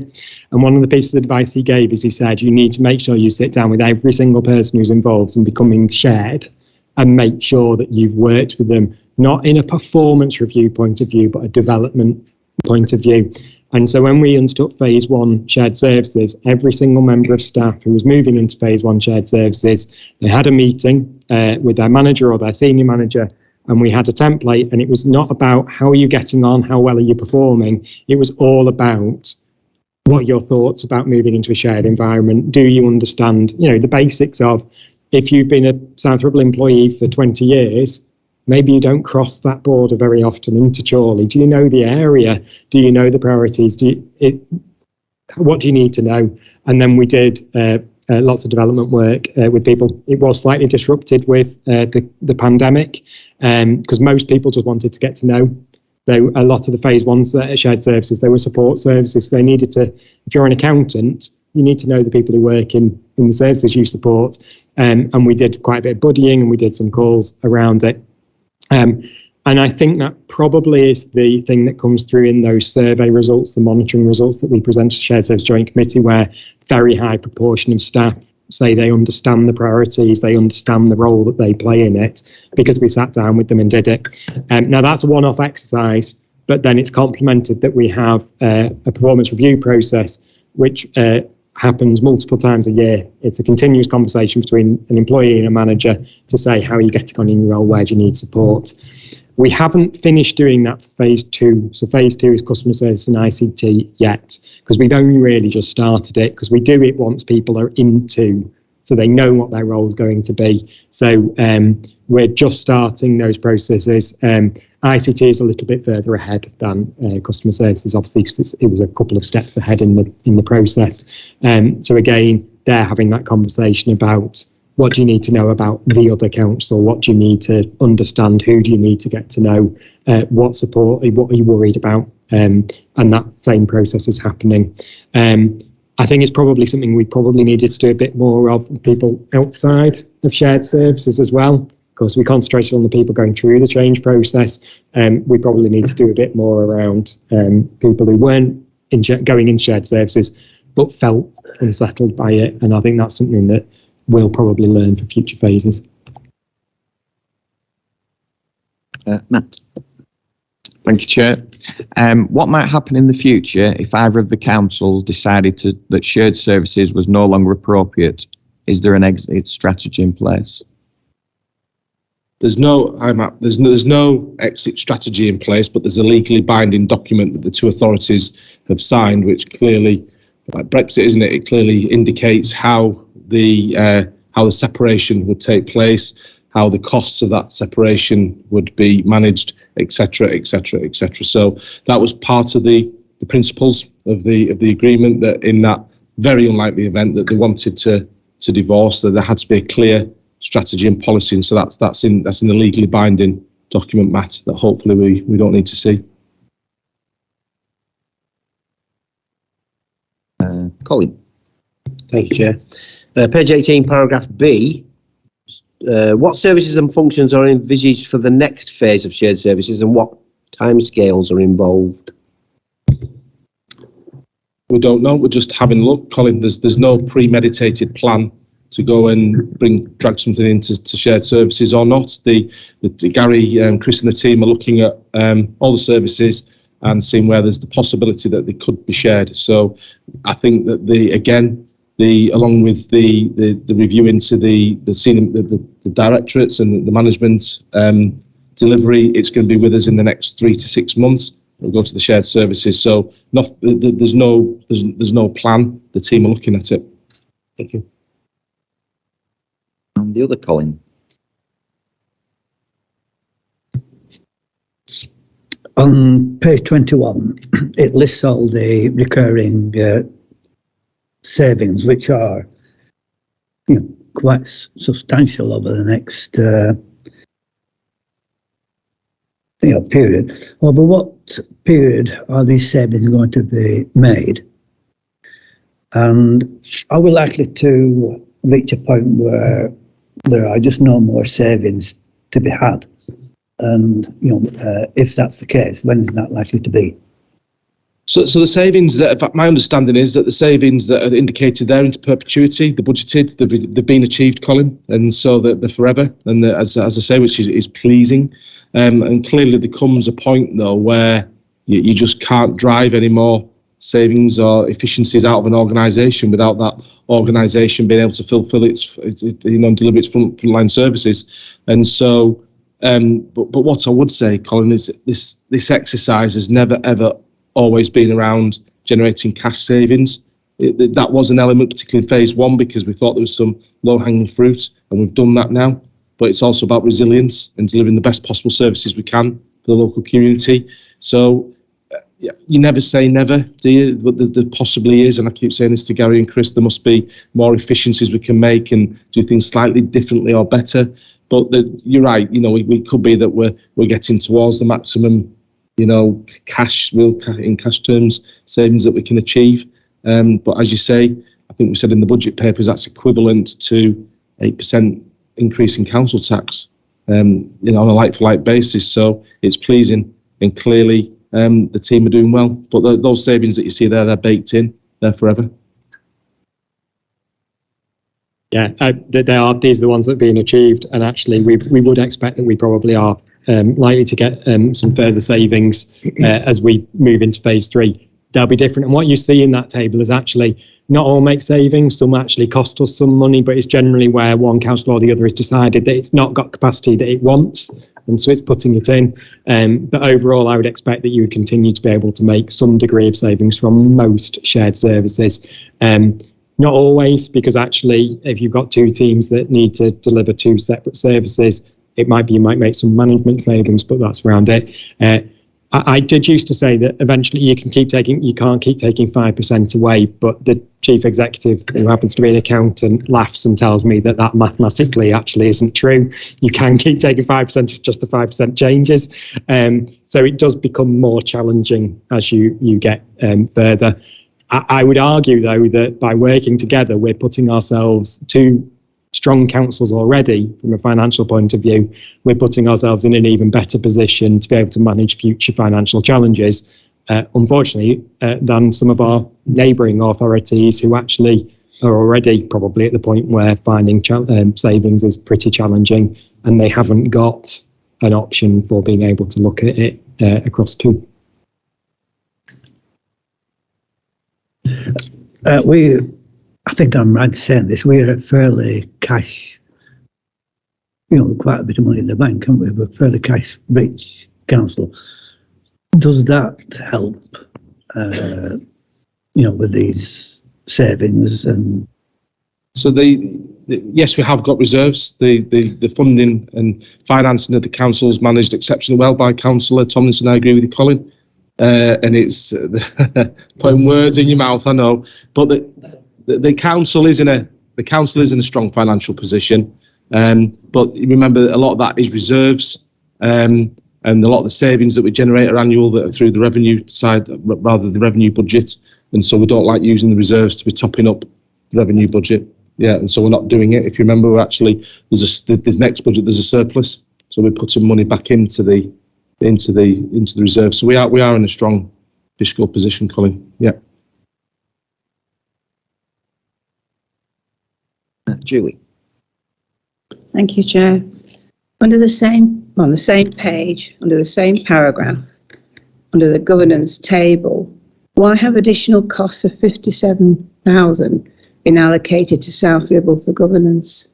And one of the pieces of advice he gave is he said, you need to make sure you sit down with every single person who's involved in becoming shared and make sure that you've worked with them, not in a performance review point of view, but a development point of view. And so when we undertook phase one shared services, every single member of staff who was moving into phase one shared services, they had a meeting with their manager or their senior manager, and we had a template, and it was not about how are you getting on, how well are you performing. It was all about what are your thoughts about moving into a shared environment. Do you understand, the basics of, if you've been a South Ribble employee for 20 years, maybe you don't cross that border very often into Chorley. Do you know the area? Do you know the priorities? What do you need to know? And then we did lots of development work with people. It was slightly disrupted with the pandemic because most people just wanted to get to know. Though a lot of the phase ones shared services, they were support services. They needed to, if you're an accountant, you need to know the people who work in the services you support. And we did quite a bit of buddying, and we did some calls around it. And I think that probably is the thing that comes through in those survey results, the monitoring results that we present to Shared Service Joint Committee, where very high proportion of staff say they understand the priorities, they understand the role that they play in it, because we sat down with them and did it. Now that's a one-off exercise, but then it's complemented that we have a performance review process, which happens multiple times a year. It's a continuous conversation between an employee and a manager to say, how are you getting on in your role? Where do you need support? We haven't finished doing that for phase two. So phase two is customer service and ICT yet, because we've only really just started it, because we do it once people are into, so they know what their role is going to be. So we're just starting those processes. ICT is a little bit further ahead than customer services, obviously, because it was a couple of steps ahead in the process. So again, they're having that conversation about, what do you need to know about the other council? What do you need to understand? Who do you need to get to know? What support? What are you worried about? And that same process is happening. I think it's probably something we probably needed to do a bit more of, people outside of shared services as well. Of course, we concentrated on the people going through the change process. We probably need to do a bit more around people who weren't going in shared services, but felt unsettled by it. And I think that's something that we'll probably learn for future phases. Matt. Thank you, Chair. What might happen in the future if either of the councils decided that shared services was no longer appropriate? Is there an exit strategy in place? There's no exit strategy in place, but there's a legally binding document that the two authorities have signed, which clearly, like Brexit, isn't it? It clearly indicates how the separation would take place, how the costs of that separation would be managed, etc., etc., etc. So that was part of the principles of the agreement, that in that very unlikely event that they wanted to divorce, that there had to be a clear strategy and policy, and so that's in the legally binding document, Matt, that hopefully we don't need to see. Colin. Thank you, Chair. Page 18, paragraph B. What services and functions are envisaged for the next phase of shared services, and what timescales are involved? We don't know. We're just having a look, Colin. There's no premeditated plan to go and drag something into shared services or not. The Gary, Chris and the team are looking at all the services and seeing where there's the possibility that they could be shared. So I think that along with the review into the directorates and the management delivery, it's going to be with us in the next 3 to 6 months. We'll go to the shared services. So there's no plan. The team are looking at it. Thank you. the other Colin. On page 21, it lists all the recurring savings, which are quite substantial over the next period. Over what period are these savings going to be made? And are we likely to reach a point where there are just no more savings to be had? And if that's the case, when is that likely to be? So the savings that, my understanding is that the savings that are indicated there into perpetuity, the budgeted, they've been achieved, Colin, and so they're forever. And as I say, which is pleasing. And clearly there comes a point though where you just can't drive any more savings or efficiencies out of an organisation without that organisation being able to fulfil its deliver its frontline services. And so, but what I would say, Colin, is that this exercise has never ever always been around generating cash savings. That was an element, particularly in phase one, because we thought there was some low-hanging fruit, and we've done that now. But it's also about resilience and delivering the best possible services we can for the local community. So you never say never, do you? But there possibly is, and I keep saying this to Gary and Chris, there must be more efficiencies we can make and do things slightly differently or better. But you're right, we could be that we're getting towards the maximum, in cash terms, savings that we can achieve. But as you say, I think we said in the budget papers that's equivalent to 8% increase in council tax, on a like-for-like basis. So it's pleasing, and clearly the team are doing well. But those savings that you see there, they're baked in, they're forever. Yeah, these are the ones that have been achieved, and actually we would expect that we probably are likely to get some further savings as we move into phase 3. They'll be different, and what you see in that table is actually not all make savings. Some actually cost us some money, but it's generally where one council or the other has decided that it's not got capacity that it wants, and so it's putting it in. But overall, I would expect that you would continue to be able to make some degree of savings from most shared services. Not always, because actually, if you've got two teams that need to deliver two separate services, it might be you might make some management savings, but that's around it. I did used to say that eventually you can't keep taking 5% away, but the chief executive, who happens to be an accountant, laughs and tells me that mathematically actually isn't true. You can keep taking 5%, it's just the 5% changes. So it does become more challenging as you get further. I would argue, though, that by working together, we're putting ourselves two strong councils already from a financial point of view. We're putting ourselves in an even better position to be able to manage future financial challenges, unfortunately, than some of our neighbouring authorities who actually are already probably at the point where finding savings is pretty challenging, and they haven't got an option for being able to look at it across two. I think I'm right saying this, we're a fairly cash, quite a bit of money in the bank, aren't we? We're a fairly cash-rich council. Does that help, with these savings? And so yes, we have got reserves. The funding and financing of the council's managed exceptionally well by Councillor Tomlinson. I agree with you, Colin. And it's putting words in your mouth, I know, but the council is in a strong financial position. But remember, a lot of that is reserves, and a lot of the savings that we generate are annual, that are through the revenue side rather than the revenue budget. And so we don't like using the reserves to be topping up the revenue budget. Yeah, and so we're not doing it. If you remember, we're actually there's next budget there's a surplus, so we're putting money back into the reserve. So we are in a strong fiscal position, Colin. Yeah. Julie. Thank you, Chair. On the same page, under the same paragraph, under the governance table, why have additional costs of 57,000 been allocated to South Ribble for governance?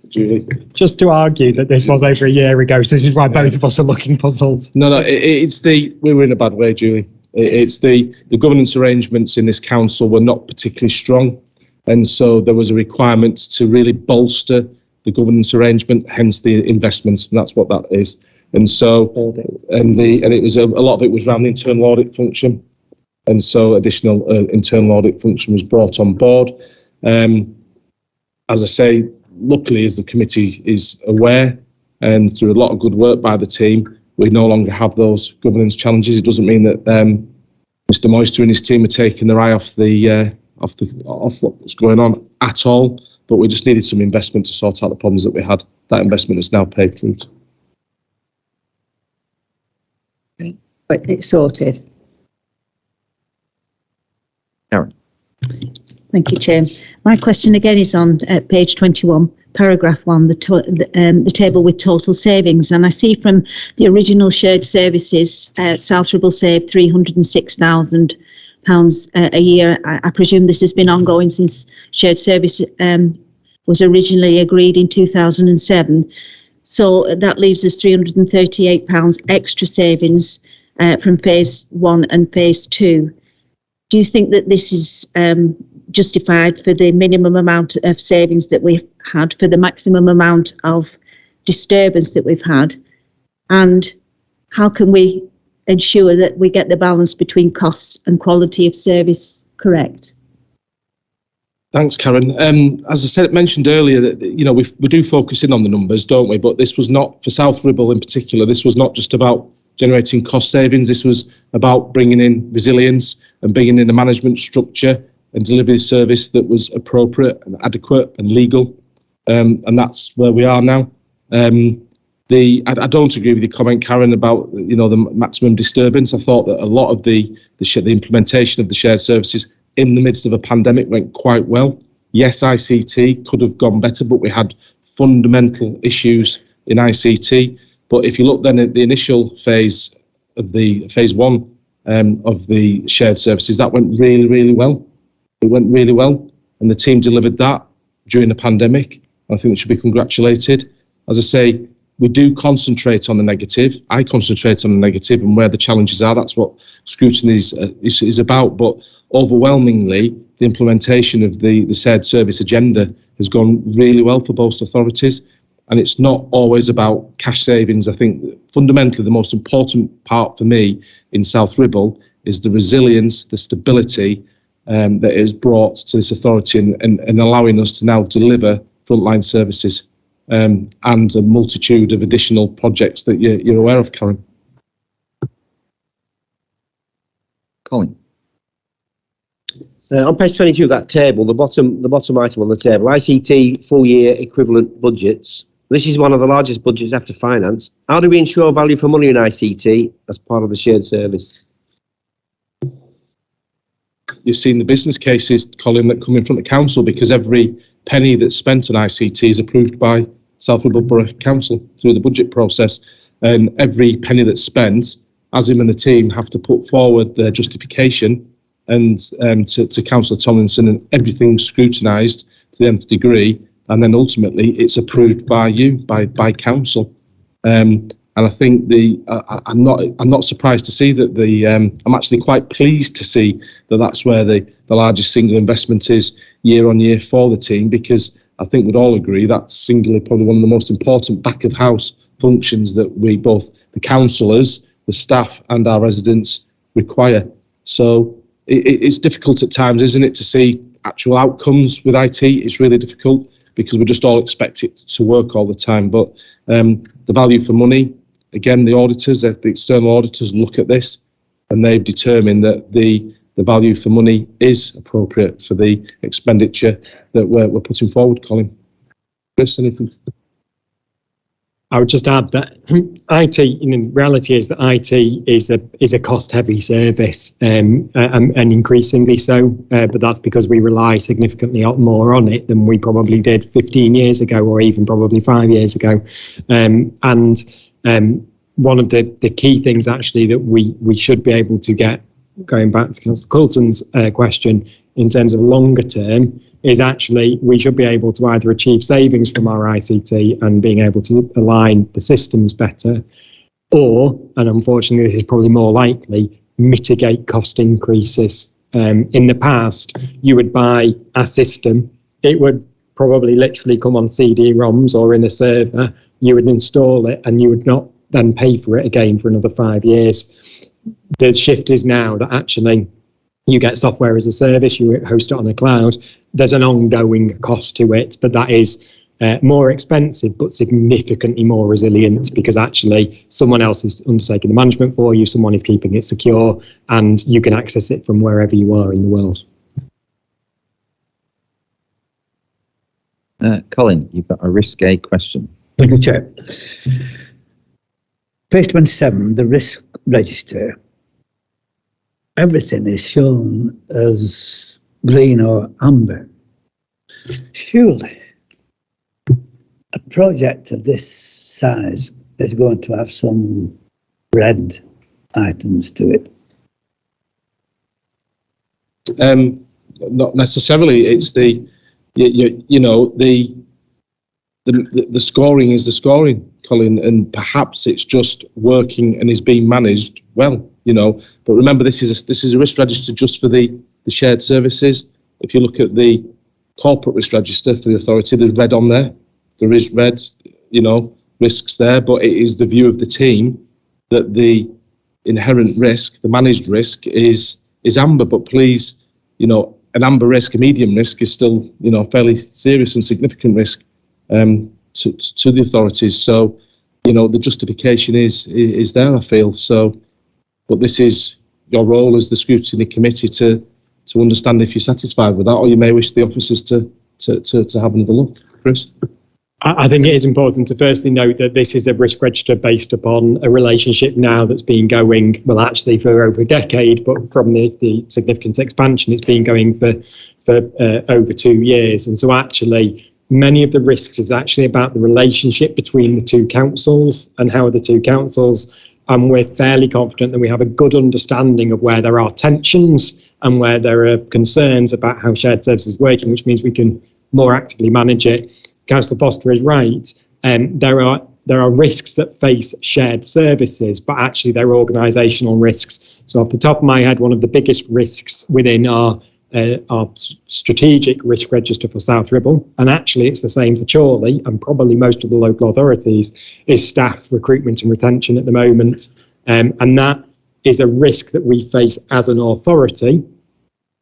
Julie. Just to argue that this was over a year ago, so this is why both of us are looking puzzled. No, we were in a bad way, Julie. It's the governance arrangements in this council were not particularly strong. And so there was a requirement to really bolster the governance arrangement, hence the investments, and that's what that is. And so, and it was a lot of it was around the internal audit function, and so additional internal audit function was brought on board. As I say, luckily, as the committee is aware, and through a lot of good work by the team, we no longer have those governance challenges. It doesn't mean that Mr. Moister and his team are taking their eye off what's going on at all. But we just needed some investment to sort out the problems that we had. That investment has now paid fruit. But it's sorted. Karen. Thank you, Chair. My question again is on page 21, paragraph 1, the table with total savings. And I see from the original shared services, South Ribble saved £306,000 a year. I presume this has been ongoing since shared service was originally agreed in 2007. So that leaves us £338 extra savings from phase 1 and phase 2. Do you think that this is justified for the minimum amount of savings that we've had, for the maximum amount of disturbance that we've had? And how can we ensure that we get the balance between costs and quality of service correct? Thanks, Karen. As I mentioned earlier, that we do focus in on the numbers, don't we? But this was not, for South Ribble in particular, this was not just about generating cost savings. This was about bringing in resilience and bringing in a management structure and delivery service that was appropriate and adequate and legal. And that's where we are now. I don't agree with your comment, Karen, about the maximum disturbance. I thought that a lot of the implementation of the shared services in the midst of a pandemic went quite well. Yes, ICT could have gone better, but we had fundamental issues in ICT. But if you look then at the initial phase of the phase 1 of the shared services, that went really, really well. It went really well, and the team delivered that during the pandemic. I think it should be congratulated. As I say, we do concentrate on the negative. I concentrate on the negative and where the challenges are. That's what Scrutiny is about. But overwhelmingly, the implementation of the shared service agenda has gone really well for both authorities. And it's not always about cash savings. I think fundamentally the most important part for me in South Ribble is the resilience, the stability that it has brought to this authority and allowing us to now deliver frontline services and a multitude of additional projects that you're aware of, Karen. Colin. On page 22 of that table, the bottom item on the table, ICT full year equivalent budgets. This is one of the largest budgets after finance. How do we ensure value for money in ICT as part of the shared service? You've seen the business cases, Colin, that come in front of council, because every penny that's spent on ICT is approved by South Ribble Borough Council through the budget process. And every penny that's spent, Azim and the team have to put forward their justification and to Councillor Tomlinson, and everything's scrutinised to the nth degree. And then ultimately it's approved by you, by council. And I think I'm not surprised to see that I'm actually quite pleased to see that that's where the largest single investment is year on year for the team, because I think we'd all agree that's singularly probably one of the most important back of house functions that we, both the councillors, the staff and our residents, require. So it's difficult at times, isn't it, to see actual outcomes with IT. It's really difficult because we just all expect it to work all the time. But the value for money, again, the auditors, the external auditors look at this and they've determined that the value for money is appropriate for the expenditure that we're putting forward, Colin. Chris, anything? I would just add that IT, in reality, is that IT is a cost-heavy service, and increasingly so. But that's because we rely significantly more on it than we probably did 15 years ago, or even probably 5 years ago. And one of the key things actually that we should be able to get, going back to Councillor Coulton's question, in terms of longer term, is actually we should be able to either achieve savings from our ICT and being able to align the systems better, or, and unfortunately this is probably more likely, mitigate cost increases In the past, you would buy a system, it would probably literally come on CD-ROMs or in a server, you would install it and you would not then pay for it again for another 5 years. The shift is now that actually you get software as a service, you host it on the cloud, there's an ongoing cost to it, but that is more expensive but significantly more resilient, because actually someone else is undertaking the management for you, someone is keeping it secure, and you can access it from wherever you are in the world. Colin, you've got a risque question. Thank you, Chair. Page 27, the risk register. Everything is shown as green or amber. Surely, a project of this size is going to have some red items to it. Not necessarily. It's the the scoring is the scoring, Colin, and perhaps it's just working and is being managed well. But remember, this is a risk register just for the shared services. If you look at the corporate risk register for the authority, there's red on there. There is red, risks there, but it is the view of the team that the inherent risk, the managed risk, is amber. But please, an amber risk, a medium risk, is still, fairly serious and significant risk to the authorities. So, the justification is there, I feel. So, but this is your role as the scrutiny committee to understand if you're satisfied with that, or you may wish the officers to have another look. Chris? I think it is important to firstly note that this is a risk register based upon a relationship now that's been going, well, actually for over a decade, but from the significant expansion, it's been going for over 2 years. And so actually, many of the risks is actually about the relationship between the two councils and how the two councils, and we're fairly confident that we have a good understanding of where there are tensions and where there are concerns about how shared services is working, which means we can more actively manage it. Councillor Foster is right. There are risks that face shared services, but actually they're organisational risks. So off the top of my head, one of the biggest risks within our strategic risk register for South Ribble, and actually it's the same for Chorley and probably most of the local authorities, is staff recruitment and retention at the moment. And that is a risk that we face as an authority.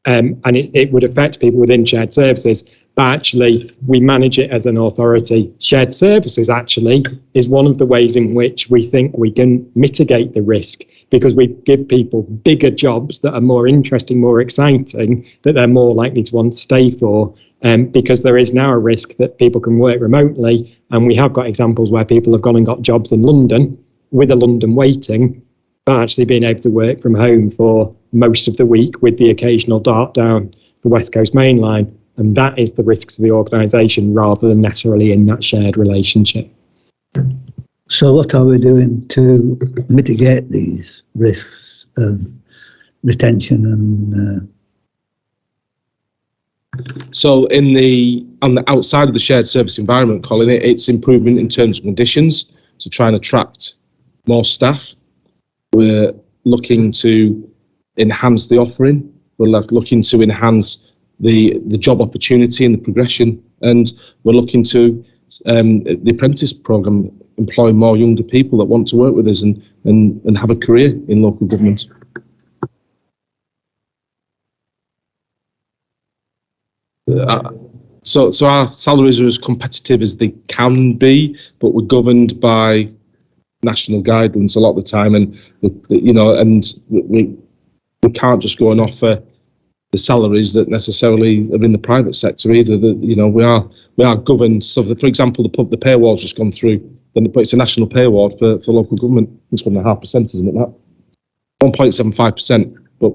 And it would affect people within shared services, but actually we manage it as an authority. Shared services actually is one of the ways in which we think we can mitigate the risk, because we give people bigger jobs that are more interesting, more exciting, that they're more likely to want to stay for, because there is now a risk that people can work remotely, and we have got examples where people have gone and got jobs in London with a London waiting, but actually being able to work from home for most of the week with the occasional dart down the West Coast Main Line. And that is the risks of the organisation rather than necessarily in that shared relationship. So what are we doing to mitigate these risks of retention and... So on the outside of the shared service environment, Colin, it's improvement in terms and conditions to try and attract more staff. We're looking to enhance the offering. We're looking to enhance the job opportunity and the progression, and we're looking to the apprentice programme employ more younger people that want to work with us and have a career in local government. So our salaries are as competitive as they can be, but we're governed by national guidance a lot of the time, and we can't just go and offer the salaries that necessarily are in the private sector either. We are governed. So, for example, the pay award's just gone through. Then it's a national pay award for local government. It's 1.5%, isn't it? That 1.75%. But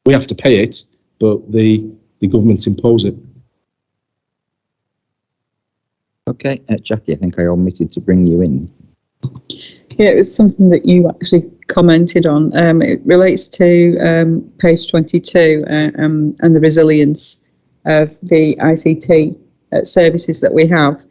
we have to pay it, but the government impose it. Okay, Jackie, I think I omitted to bring you in. Yeah, it was something that you actually commented on. It relates to page 22 and the resilience of the ICT services that we have.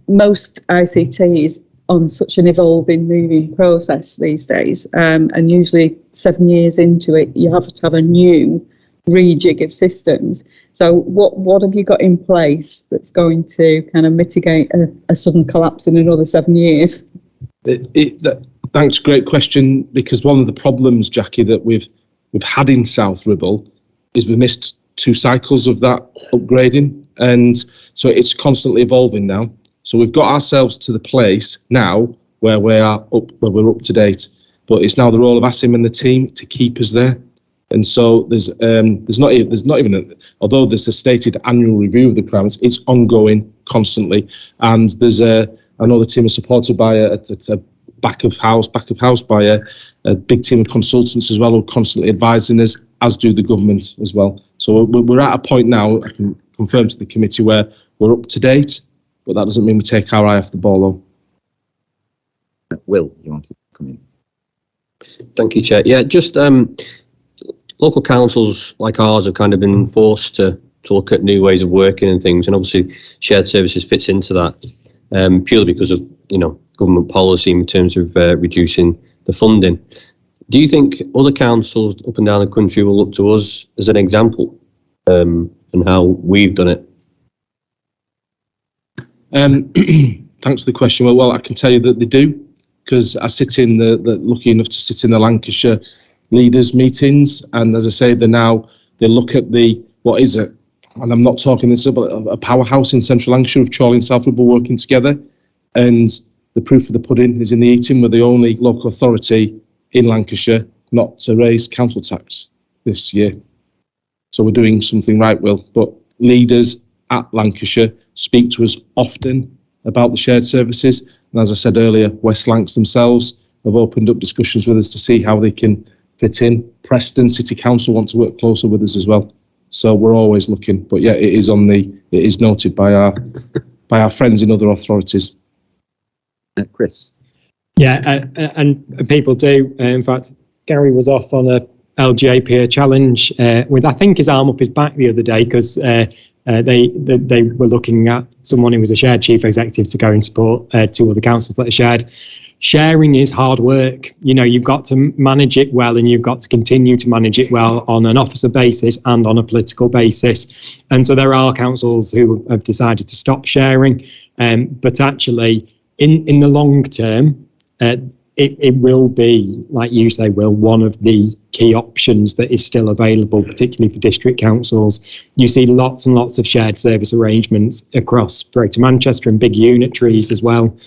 Most ICT is on such an evolving, moving process these days, and usually 7 years into it, you have to have a new rejig of systems. So what have you got in place that's going to kind of mitigate a sudden collapse in another 7 years? Thanks, great question, because one of the problems, Jackie, that we've had in South Ribble is we missed 2 cycles of that upgrading, and so it's constantly evolving now. So we've got ourselves to the place now where we're up to date, but it's now the role of Asim and the team to keep us there. And so there's not even although there's a stated annual review of the requirements, it's ongoing constantly, and I know the team is supported by a back of house by a big team of consultants as well, who are constantly advising us, as do the government as well. So we're at a point now, I can confirm to the committee, where we're up to date, but that doesn't mean we take our eye off the ball, though. Will, you want to come in? Thank you, Chair. Yeah, just local councils like ours have kind of been forced to look at new ways of working and things, and obviously shared services fits into that, purely because of government policy in terms of reducing the funding. Do you think other councils up and down the country will look to us as an example, and how we've done it? Thanks for the question. Well, I can tell you that they do, because I sit in lucky enough to sit in the Lancashire leaders meetings, and as I say, they look at what is it, and I'm not talking this about a powerhouse in central Lancashire of Chorley and South Ribble working together, and the proof of the pudding is in the eating. We're the only local authority in Lancashire not to raise council tax this year. So we're doing something right, Will. But leaders at Lancashire speak to us often about the shared services. And as I said earlier, West Lancs themselves have opened up discussions with us to see how they can fit in. Preston City Council want to work closer with us as well. So we're always looking. But yeah, it is noted by our friends in other authorities. Chris. Yeah, and people do. In fact, Gary was off on a LGA challenge with, I think, his arm up his back the other day, because they were looking at someone who was a shared chief executive to go and support 2 other councils that are shared. Sharing is hard work. You've got to manage it well, and you've got to continue to manage it well on an officer basis and on a political basis. And so there are councils who have decided to stop sharing, but actually, in the long term, it will be, like you say, Will, one of the key options that is still available, particularly for district councils. You see lots and lots of shared service arrangements across Greater Manchester and big unitaries as well,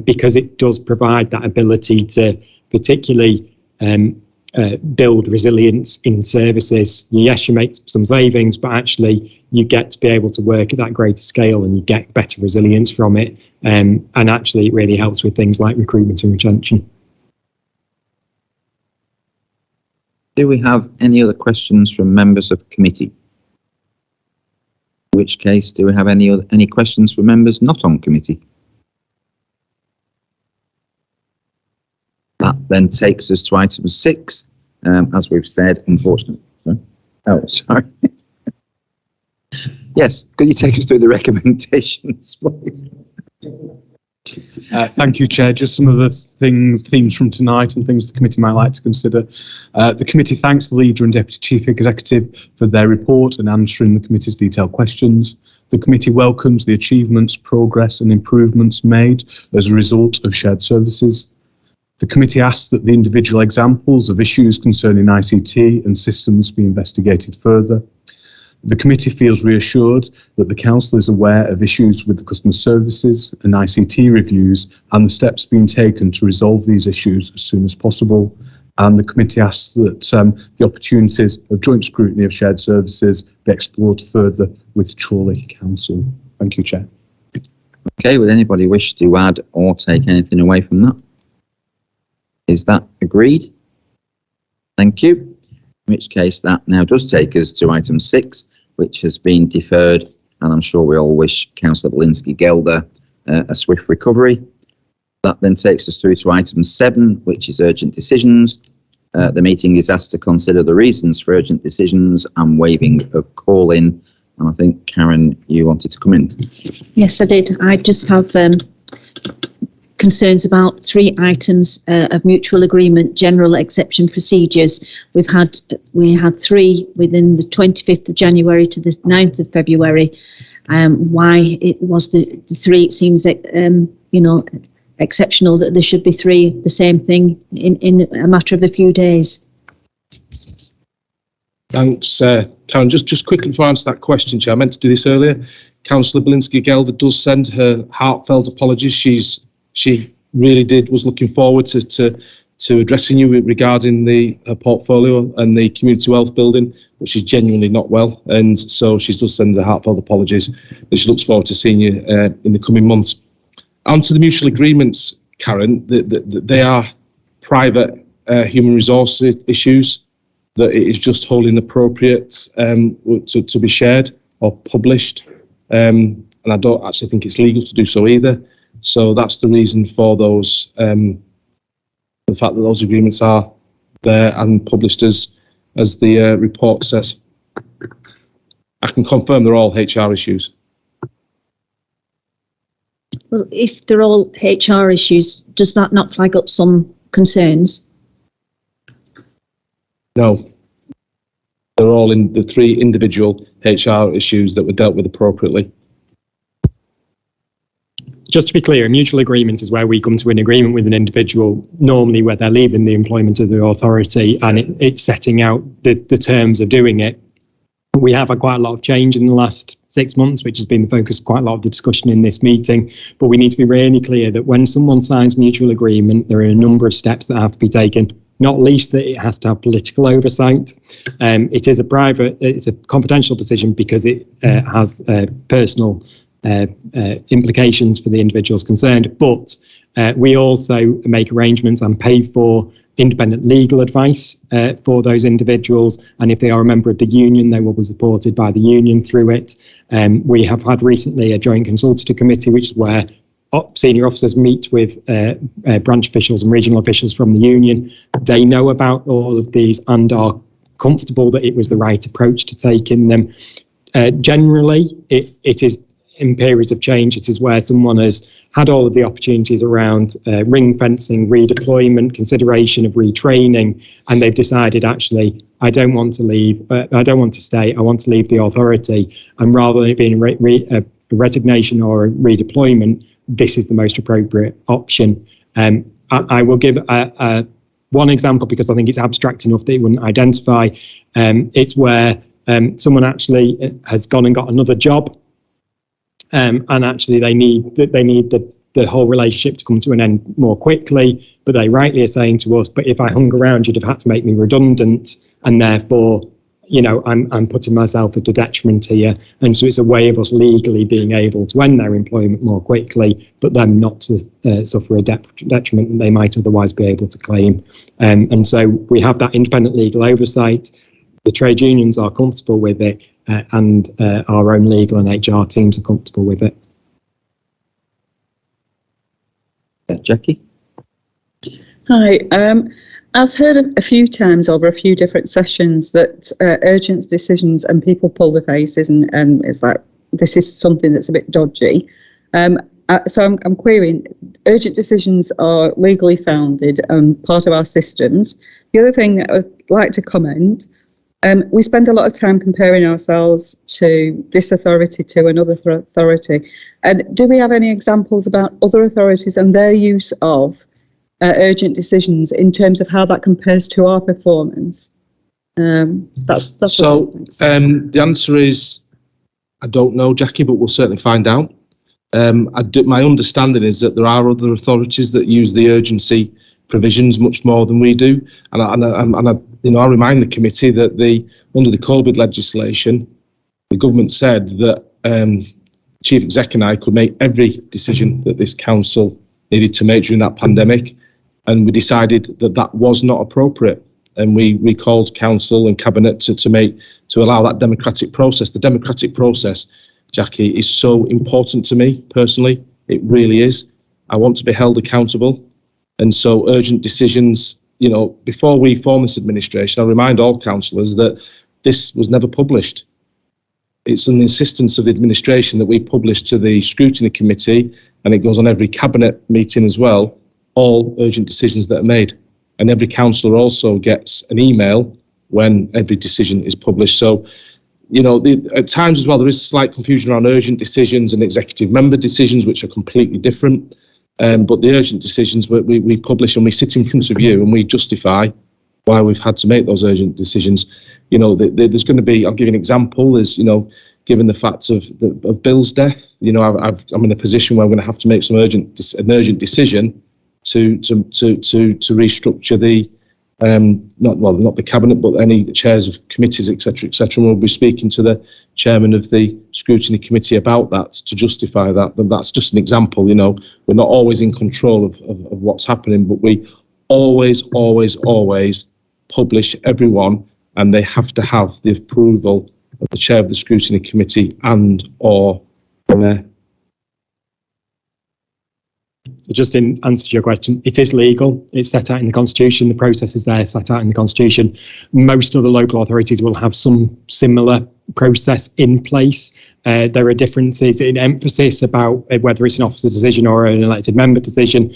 because it does provide that ability to particularly build resilience in services. Yes, you make some savings, but actually you get to be able to work at that greater scale, and you get better resilience from it. And actually it really helps with things like recruitment and retention. Do we have any other questions from members of the committee? In which case, do we have any questions from members not on committee? That then takes us to item 6, as we've said, unfortunately. Sorry. Yes, could you take us through the recommendations, please? Thank you, Chair. Just some of the themes from tonight and things the committee might like to consider. The committee thanks the Leader and Deputy Chief Executive for their report and answering the committee's detailed questions. The committee welcomes the achievements, progress and improvements made as a result of shared services. The committee asks that the individual examples of issues concerning ICT and systems be investigated further. The committee feels reassured that the council is aware of issues with the customer services and ICT reviews and the steps being taken to resolve these issues as soon as possible. And the committee asks that the opportunities of joint scrutiny of shared services be explored further with Chorley Council. Thank you, Chair. Okay, would anybody wish to add or take anything away from that? Is that agreed? Thank you. In which case that now does take us to item 6, which has been deferred, and I'm sure we all wish Councillor Belinsky-Gelder a swift recovery. That then takes us through to item 7, which is urgent decisions. The meeting is asked to consider the reasons for urgent decisions and waiving of call-in. And I think, Karen, you wanted to come in. Yes, I did. I just have concerns about 3 items of mutual agreement, general exception procedures. We had 3 within the 25th of January to the 9th of February. Why it was the 3? It seems that exceptional that there should be 3 the same thing in a matter of a few days. Thanks, Karen. Just quickly to answer that question, Chair, I meant to do this earlier. Councillor Belinsky-Gelder does send her heartfelt apologies. She really was looking forward to addressing you regarding her portfolio and the community wealth building, but she's genuinely not well, and so she does send her heartfelt apologies, and she looks forward to seeing you in the coming months. On to the mutual agreements, Karen. They are private human resources issues that it is just wholly inappropriate to be shared or published, and I don't actually think it's legal to do so either. So that's the reason for those, the fact that those agreements are there and published as the report says. I can confirm they're all HR issues. Well, if they're all HR issues, does that not flag up some concerns? No. They're all in the 3 individual HR issues that were dealt with appropriately. Just to be clear, a mutual agreement is where we come to an agreement with an individual, normally where they're leaving the employment of the authority, and it's setting out the terms of doing it. We have had quite a lot of change in the last 6 months, which has been the focus of quite a lot of the discussion in this meeting. But we need to be really clear that when someone signs mutual agreement, there are a number of steps that have to be taken, not least that it has to have political oversight. It is it's a confidential decision because it has personal implications for the individuals concerned, but we also make arrangements and pay for independent legal advice for those individuals, and if they are a member of the union, they will be supported by the union through it. We have had recently a joint consultative committee, which is where senior officers meet with branch officials and regional officials from the union. They know about all of these and are comfortable that it was the right approach to take in them. Generally, it is in periods of change, it is where someone has had all of the opportunities around ring fencing, redeployment, consideration of retraining, and they've decided, actually, I don't want to leave, I don't want to stay, I want to leave the authority. And rather than it being a resignation or a redeployment, this is the most appropriate option. I will give one example because I think it's abstract enough that it wouldn't identify. It's where someone actually has gone and got another job, and actually they need the whole relationship to come to an end more quickly, but they rightly are saying to us, but if I hung around, you'd have had to make me redundant, and therefore, I'm putting myself at a detriment here. And so it's a way of us legally being able to end their employment more quickly, but them not to suffer a detriment that they might otherwise be able to claim. And so we have that independent legal oversight. The trade unions are comfortable with it, and our own legal and HR teams are comfortable with it. Jackie? Hi. I've heard a few times over a few different sessions that urgent decisions and people pull their faces and it's like, this is something that's a bit dodgy. So I'm querying, urgent decisions are legally founded and part of our systems. The other thing that I'd like to comment, we spend a lot of time comparing ourselves to this authority to another authority. And do we have any examples about other authorities and their use of urgent decisions in terms of how that compares to our performance? That's so. The answer is, I don't know, Jackie, but we'll certainly find out. My understanding is that there are other authorities that use the urgency provisions much more than we do, and I remind the committee that under the COVID legislation, the government said that Chief Exec and I could make every decision that this council needed to make during that pandemic, and we decided that that was not appropriate, and we recalled council and cabinet to allow that democratic process. The democratic process, Jackie, is so important to me personally. It really is. I want to be held accountable, and so urgent decisions. Before we form this administration, I remind all councillors that this was never published. it's an insistence of the administration that we publish to the Scrutiny Committee, and it goes on every cabinet meeting as well, all urgent decisions that are made. And every councillor also gets an email when every decision is published. So, you know, at times as well, there is slight confusion around urgent decisions and executive member decisions, which are completely different. But the urgent decisions we publish, and we sit in front of you and we justify why we've had to make those urgent decisions. You know, there's going to be, I'll give you an example, is, you know, given the fact of Bill's death, you know, I'm in a position where I'm going to have to make an urgent decision to restructure the, not the cabinet, but any chairs of committees, etc., etc. And we'll be speaking to the chairman of the Scrutiny Committee about that to justify that. But that's just an example. You know, we're not always in control of what's happening, but we always publish everyone, and they have to have the approval of the chair of the Scrutiny Committee and or the mayor. So just in answer to your question, it is legal. It's set out in the Constitution. The process is there, set out in the Constitution. Most other local authorities will have some similar process in place. There are differences in emphasis about whether it's an officer decision or an elected member decision.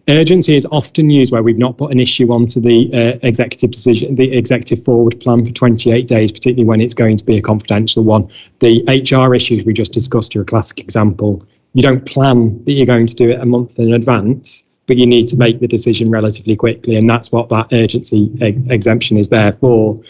Urgency is often used where we've not put an issue onto the executive decision, the executive forward plan for 28 days, particularly when it's going to be a confidential one. The HR issues we just discussed are a classic example. You don't plan that you're going to do it a month in advance, but you need to make the decision relatively quickly, and that's what that urgency exemption is there for.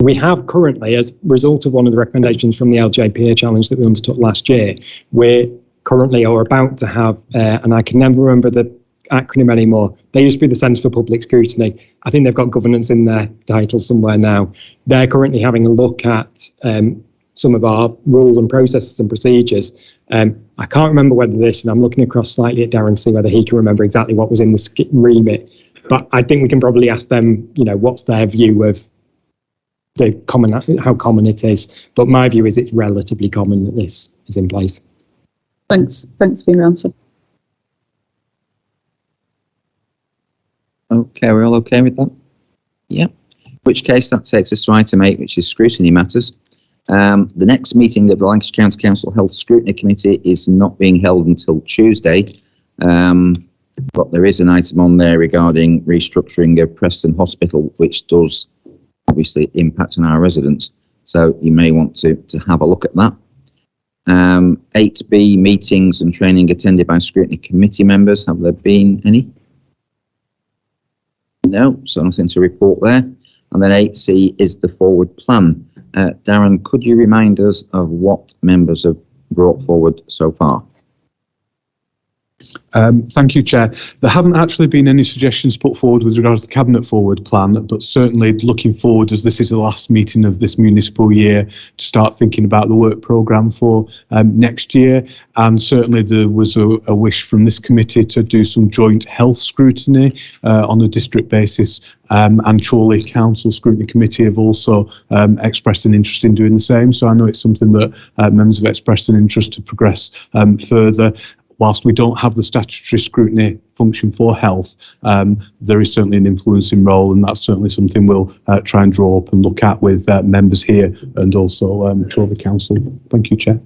We have currently, as a result of one of the recommendations from the LJPA challenge that we undertook last year, we're currently or about to have, and I can never remember the acronym anymore. They used to be the Centre for Public Scrutiny. I think they've got governance in their title somewhere now. They're currently having a look at some of our rules and processes and procedures. I can't remember whether this, and I'm looking across slightly at Darren to see whether he can remember exactly what was in the remit, but I think we can probably ask them, you know, what's their view of the common, how common it is. But my view is it's relatively common that this is in place. Thanks for your answer. Okay, we're all okay with that? Yeah. In which case that takes us to item 8, which is scrutiny matters. The next meeting of the Lancashire County Council Health Scrutiny Committee is not being held until Tuesday, but there is an item on there regarding restructuring of Preston Hospital, which does obviously impact on our residents. So you may want to have a look at that. 8B, meetings and training attended by Scrutiny Committee members. Have there been any? No, so nothing to report there. And then 8C is the forward plan. Darren, could you remind us of what members have brought forward so far? Thank you, Chair. There haven't actually been any suggestions put forward with regards to the Cabinet forward plan, but certainly looking forward, as this is the last meeting of this municipal year, to start thinking about the work programme for next year. And certainly there was a wish from this committee to do some joint health scrutiny on a district basis. And Chorley Council Scrutiny Committee have also expressed an interest in doing the same. So I know it's something that members have expressed an interest to progress further. Whilst we don't have the statutory scrutiny function for health, there is certainly an influencing role, and that's certainly something we'll try and draw up and look at with members here and also the council. Thank you, Chair.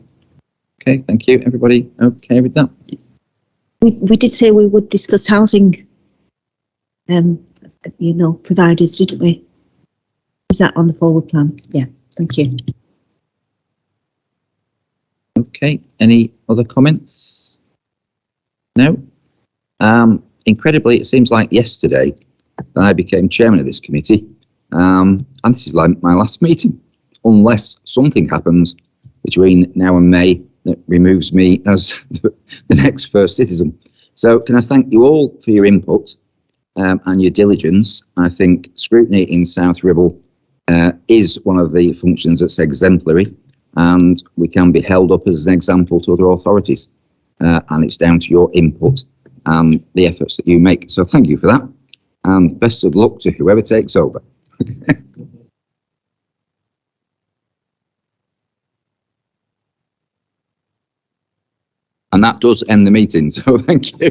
Okay, thank you. Everybody okay with that? We did say we would discuss housing, providers, didn't we? Is that on the forward plan? Yeah, thank you. Okay, any other comments? No. Incredibly, it seems like yesterday that I became chairman of this committee, and this is like my last meeting, unless something happens between now and May that removes me as the next first citizen. So can I thank you all for your input and your diligence. I think scrutiny in South Ribble is one of the functions that's exemplary, and we can be held up as an example to other authorities. And it's down to your input and the efforts that you make. So thank you for that, and best of luck to whoever takes over. And that does end the meeting, so thank you.